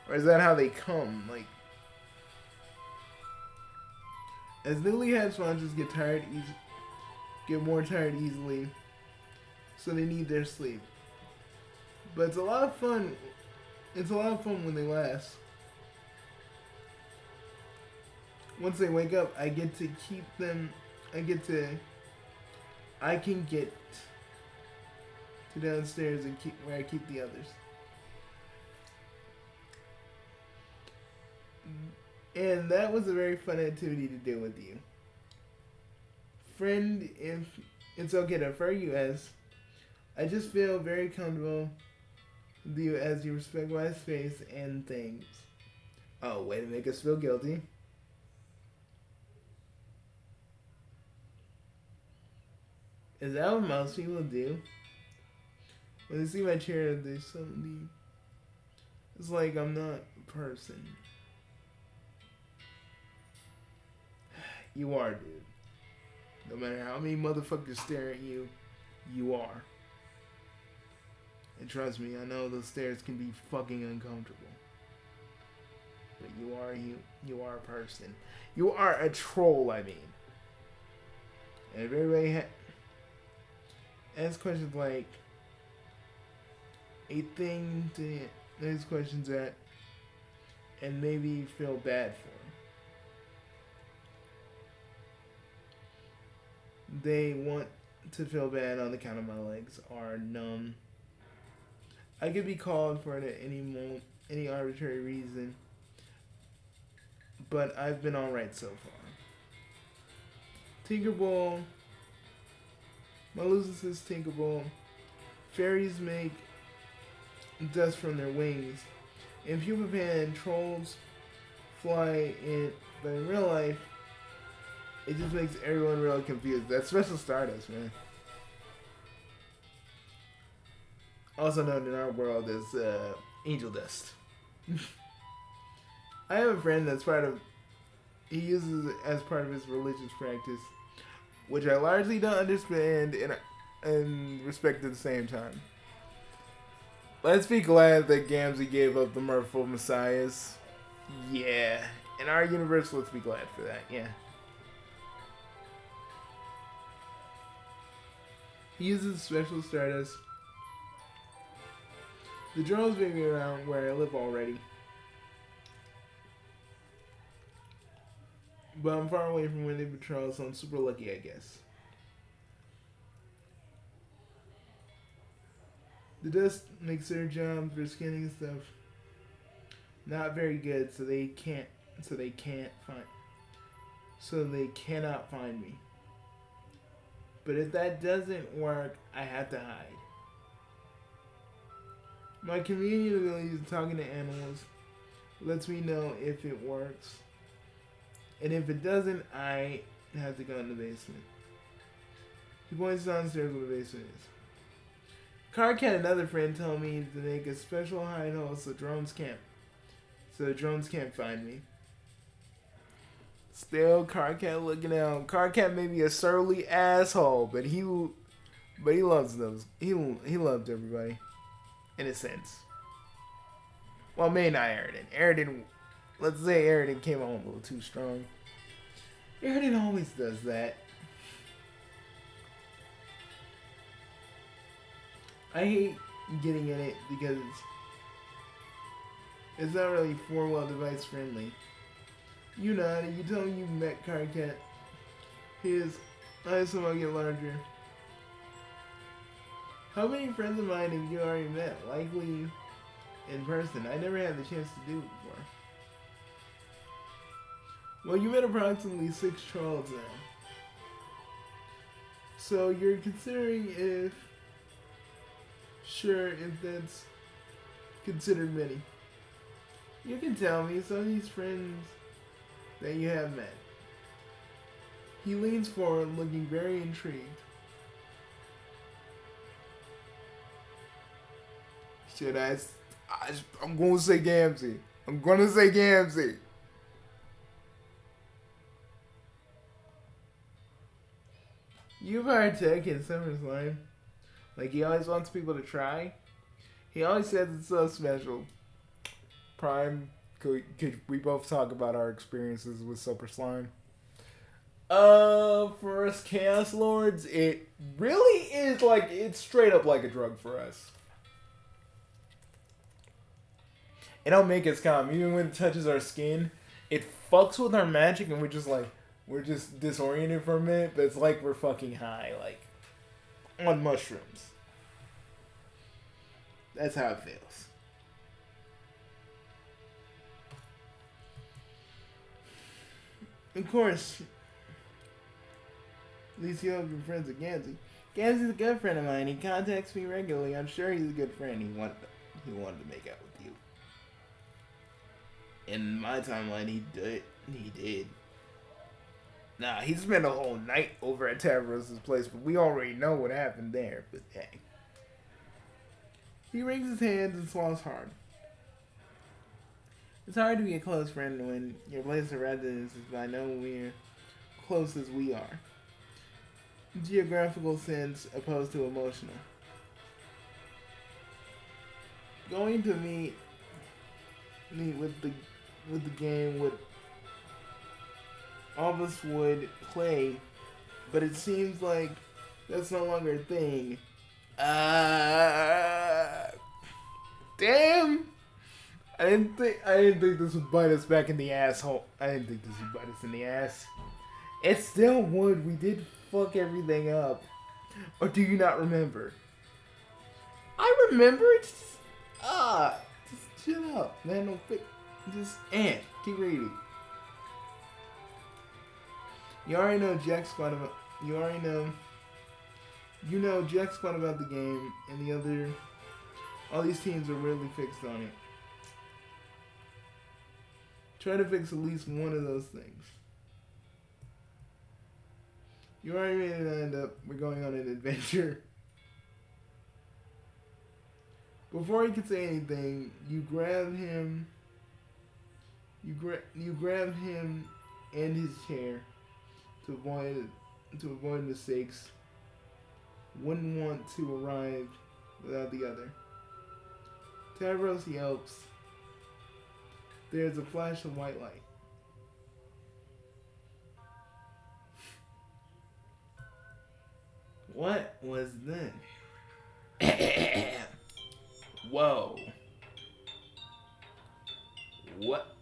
A: or is that how they come? Like, as newly hatched monsters get more tired easily, so they need their sleep. But it's a lot of fun. It's a lot of fun when they last. Once they wake up, I get to keep them. I can get to downstairs and keep where I keep the others. And that was a very fun activity to do with you. Friend, if it's okay to refer you as, I just feel very comfortable with you as you respect my space and things. Oh, way to make us feel guilty. Is that what most people do? When they see my chair, there's something. It's like I'm not a person. You are, dude. No matter how many motherfuckers stare at you, you are. And trust me, I know those stares can be fucking uncomfortable. But you are a person. You are a troll, I mean. And if everybody asks questions like a thing to ask questions at and maybe feel bad for. They want to feel bad on account of my legs are numb. I could be called for it at any arbitrary reason, but I've been alright so far. Tinkerbell. Malusa says Tinkerbell. Fairies make dust from their wings. In Pupa Pan, trolls fly in, but in real life, it just makes everyone really confused. That's Special Stardust, man. Also known in our world as Angel Dust. I have a friend that's he uses it as part of his religious practice, which I largely don't understand and respect at the same time. Let's be glad that Gamzee gave up the merciful messiahs. Yeah. In our universe, let's be glad for that, yeah. He uses Special Stardust. The drones may be around where I live already, but I'm far away from where they patrol, so I'm super lucky, I guess. The dust makes their job for scanning stuff not very good, so they cannot find me. But if that doesn't work, I have to hide. My community ability of talking to animals lets me know if it works. And if it doesn't, I have to go in the basement. He points downstairs where the basement is. Carcat, another friend, told me to make a special hideout so drones can't find me. Still, Carcat looking out. Carcat may be a surly asshole, but he loves those. He loved everybody, in a sense. Well, maybe not Aridin. Let's say Aridin came on a little too strong. Aaron always does that. I hate getting in it because it's not really 4-well device friendly. You know, you tell him you met Carcat. I somehow get larger. How many friends of mine have you already met? Likely in person. I never had the chance to do it before. Well, you met approximately 6 trolls now. So you're considering if that's considered many. You can tell me some of these friends that you have met. He leans forward, looking very intrigued. Shit, I'm gonna say Gamzee. I'm gonna say Gamzee. You've heard Tech in SummerSlam. Like, he always wants people to try. He always says it's so special. Prime, could we both talk about our experiences with Super Slime? For us Chaos Lords, it really is like, it's straight up like a drug for us. It don't make us calm. Even when it touches our skin, it fucks with our magic and we're just disoriented for a minute, but it's like we're fucking high, like, on mushrooms. That's how it feels. Of course, at least you have your friends with Gamzee. Gamzee's a good friend of mine. He contacts me regularly. I'm sure he's a good friend. He wanted to make out with you. In my timeline, he did. Nah, he spent a whole night over at Tavros' place, but we already know what happened there. But hey. He wrings his hands and swallows hard. It's hard to be a close friend when your place of residence is by nowhere close as we are. Geographical sense opposed to emotional. Going to meet with the game would all of us would play, but it seems like that's no longer a thing. Damn! I didn't think this would bite us back in the asshole. I didn't think this would bite us in the ass. It still would. We did fuck everything up. Or do you not remember? I remember. It's just chill out, man. Don't fix. Just keep reading. You already know Jack's fun about. You know Jack's fun about the game, and all these teams are really fixed on it. Try to fix at least one of those things. You already made it end up. We're going on an adventure. Before he could say anything, you grab him. You grab him and his chair to avoid mistakes. Wouldn't want to arrive without the other. Tavros yelps. There's a flash of white light. What was that? Whoa. What?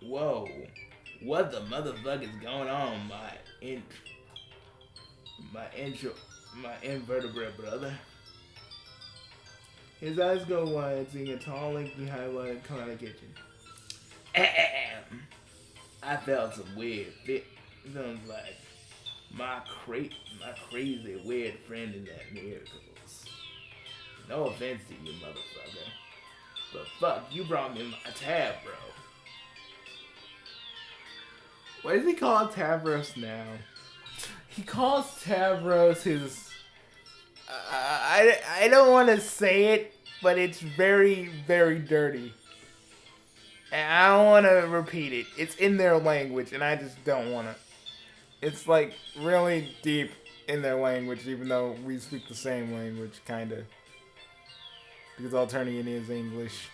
A: Whoa. What the motherfucker is going on, my invertebrate brother? His eyes go wide, seeing a tall, lanky highlighter come out of the kitchen. I felt some weird fit. Sounds like my crazy weird friend in that miracles. No offense to you, motherfucker, but fuck, you brought me my tab, bro. What does he call Tavros now? He calls Tavros his. I don't want to say it, but it's very, very dirty. And I don't want to repeat it. It's in their language, and I just don't want to. It's like really deep in their language, even though we speak the same language, kind of. Because Alternian is English.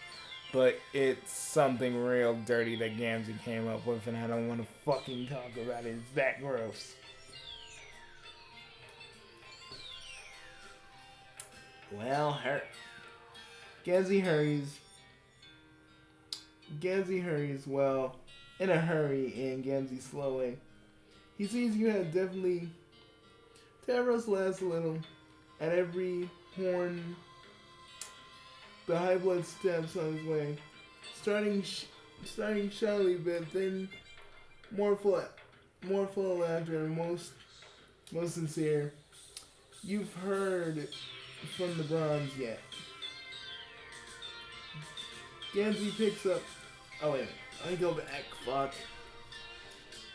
A: but it's something real dirty that Gamzee came up with, and I don't want to fucking talk about it. It's that gross. Well, Gamzee hurries. Gamzee hurries, well, in a hurry, and Gamzee slowing. He sees you have definitely... Tavros laughs a little. At every horn, the high blood steps on his way. Starting shyly, but then more full of laughter and most sincere. You've heard from the bronze yet. Gamzee picks up... Oh, wait a minute. Let me go back. Fuck.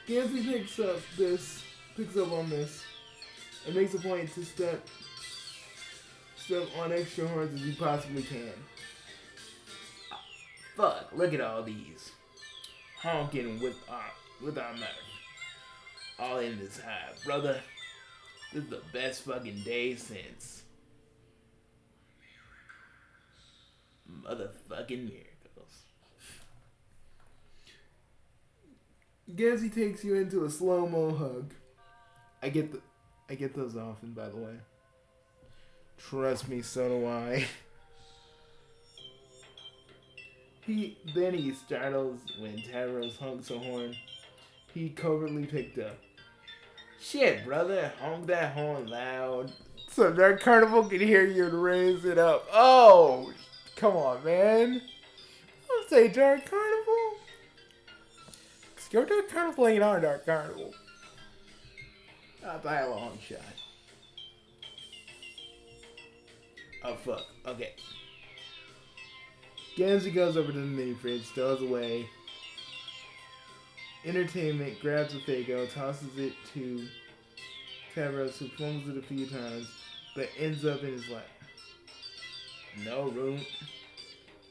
A: Gamzee picks up on this, and makes a point to step on extra horns as he possibly can. Fuck, look at all these. Honking with our mouth. All in this hive, brother. This is the best fucking day since motherfucking miracles. Gamzee takes you into a slow-mo hug. I get those often, by the way. Trust me, so do I. Then he startles when Tavros honks a horn he covertly picked up. Shit, brother, honk that horn loud so Dark Carnival can hear you and raise it up. Oh, come on, man. Don't say Dark Carnival. 'Cause your Dark Carnival ain't our Dark Carnival. Not by a long shot. Oh, fuck. Okay. Gamzee goes over to the mini fridge, throws away entertainment, grabs a Faygo, tosses it to Tavros, who fumbles it a few times, but ends up in his lap. No room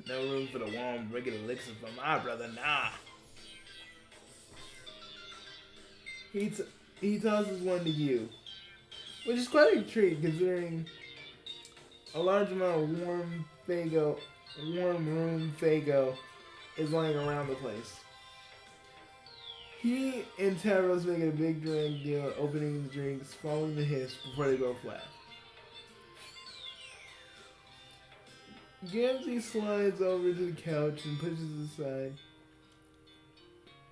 A: for the warm, regular elixir from my brother, nah. He tosses one to you, which is quite a treat considering a large amount of warm room Faygo is lying around the place. He and Tavros make a big drink deal, opening the drinks, following the hiss before they go flat. Gamzee slides over to the couch and pushes aside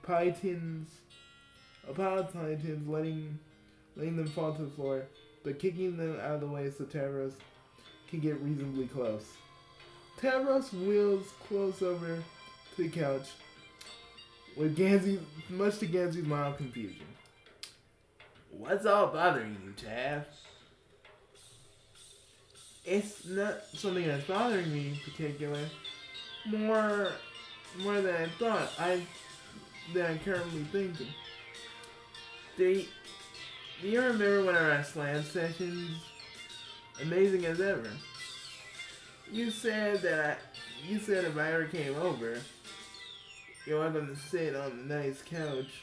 A: a pile of pie tins, letting them fall to the floor, but kicking them out of the way so Tavros can get reasonably close. Tavros wheels close over to the couch, with much to Gamzee's mild confusion. What's all bothering you, Tav? It's not something that's bothering me in particular. More than I thought. Than I'm currently thinking. Do you remember one of our slam sessions? Amazing as ever. You said if I ever came over, you're welcome to sit on the nice couch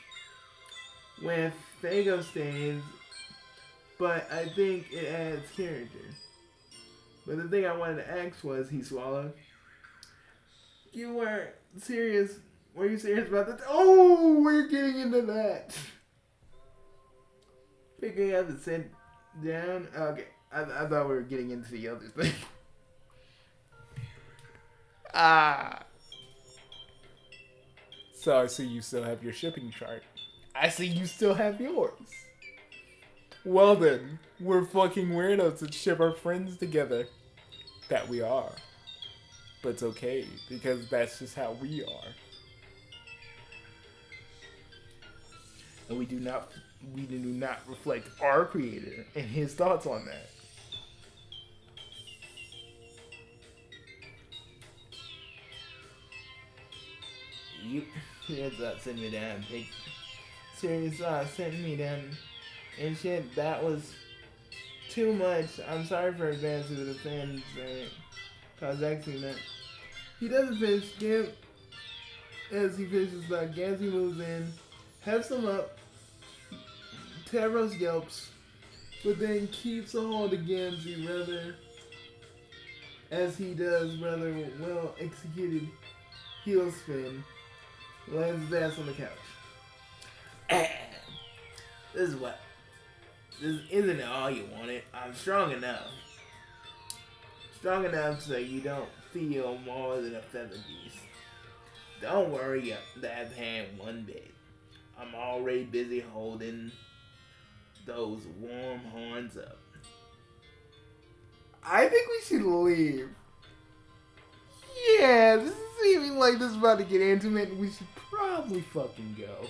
A: with Faygo stains, but I think it adds character. But the thing I wanted to ask was, he swallowed. You were serious. Were you serious about that? Oh, we're getting into that. Picking up and sit down. Okay, I thought we were getting into the other thing. So I see you still have your shipping chart. I see you still have yours. Well then, we're fucking weirdos that ship our friends together. That we are. But it's okay, because that's just how we are. And we do not reflect our creator and his thoughts on that. You sent me down, big serious sent me down and shit. That was too much. I'm sorry for advancing to the fans. Cause actually that he doesn't finish. As he finishes that, Gamzee moves in, hefts him up. Tavros yelps, but then keeps a hold of Gamzee rather well executed heel spin, lands his ass on the couch. This is what. This isn't all you wanted. I'm strong enough. Strong enough so you don't feel more than a feather beast. Don't worry that hand one bit. I'm already busy holding those warm horns up. I think we should leave. Yeah, this is seeming like this is about to get intimate. We should probably fucking go.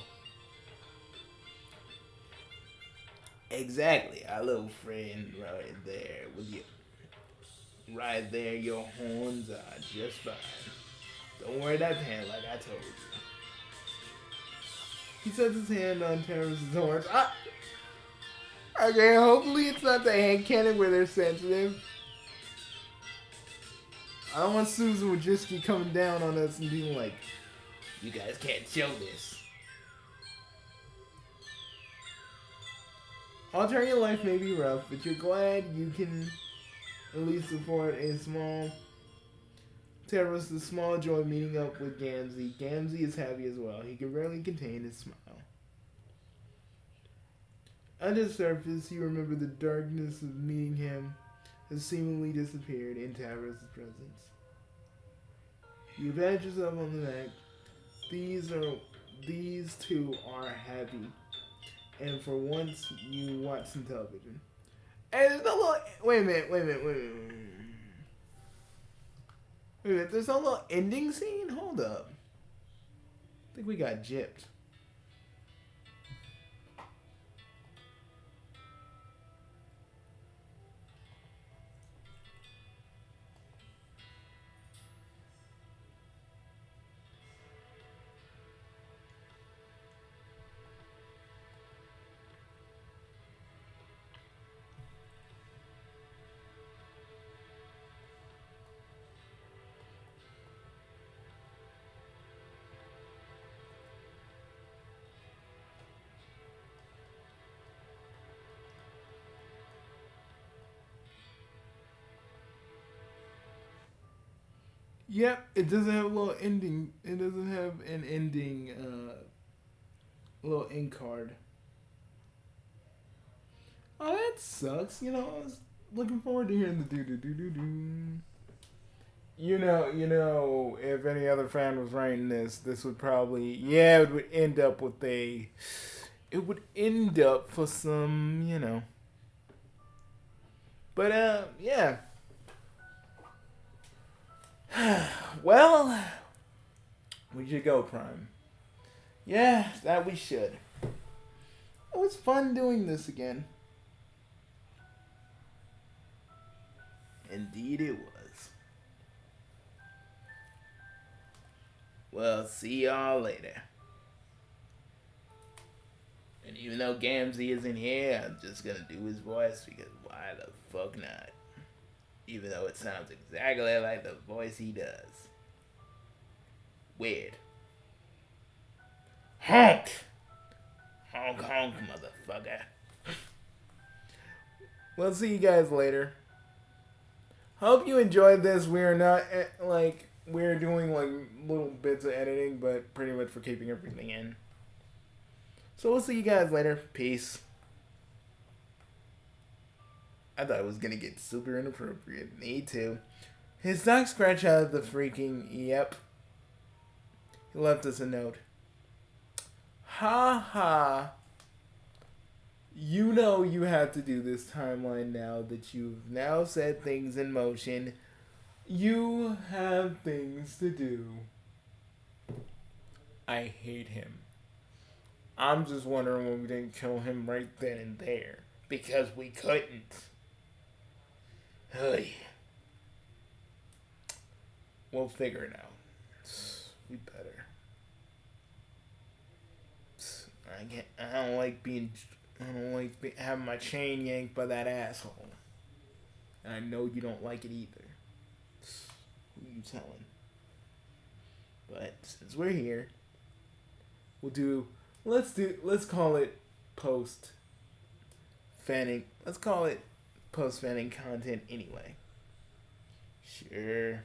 A: Exactly, our little friend right there with you. Right there, your horns are just fine. Don't worry that hand like I told you. He sets his hand on Terrence's horns. Okay, hopefully it's not the hand cannon where they're sensitive. I don't want Susan Wojcicki coming down on us and being like, you guys can't show this. Altering your life may be rough, but you're glad you can at least afford a small Terrace, the small joy meeting up with Gamzee. Gamzee is happy as well. He can barely contain his smile. Under the surface, you remember the darkness of meeting him has seemingly disappeared in Tavros' presence. You pat yourself on the neck. These two are happy. And for once, you watch some television. And there's no little... Wait a minute. Wait a minute, there's no little ending scene? Hold up. I think we got gypped. Yep, it doesn't have a little ending. It doesn't have an ending, little end card. Oh, that sucks. You know, I was looking forward to hearing the do-do-do-do-do. You know, if any other fan was writing this would probably, it would end up with it would end up for some, But, yeah. Well, we should go, Prime. Yeah, that we should. It was fun doing this again. Indeed it was. Well, see y'all later. And even though Gamzee isn't here, I'm just gonna do his voice because why the fuck not? Even though it sounds exactly like the voice he does. Weird. Honk! Honk honk, motherfucker. We'll see you guys later. Hope you enjoyed this. We're not, we're doing, little bits of editing, but pretty much for keeping everything in. So we'll see you guys later. Peace. I thought it was gonna get super inappropriate. Me too. His dog scratch out of the freaking yep. He left us a note. Ha ha. You know you have to do this timeline now that you've now set things in motion. You have things to do. I hate him. I'm just wondering why we didn't kill him right then and there. Because we couldn't. Hey. We'll figure it out. We better. I don't like having my chain yanked by that asshole. And I know you don't like it either. Who are you telling? But since we're here, let's call it post fanning. Let's call it post fanning content anyway. Sure.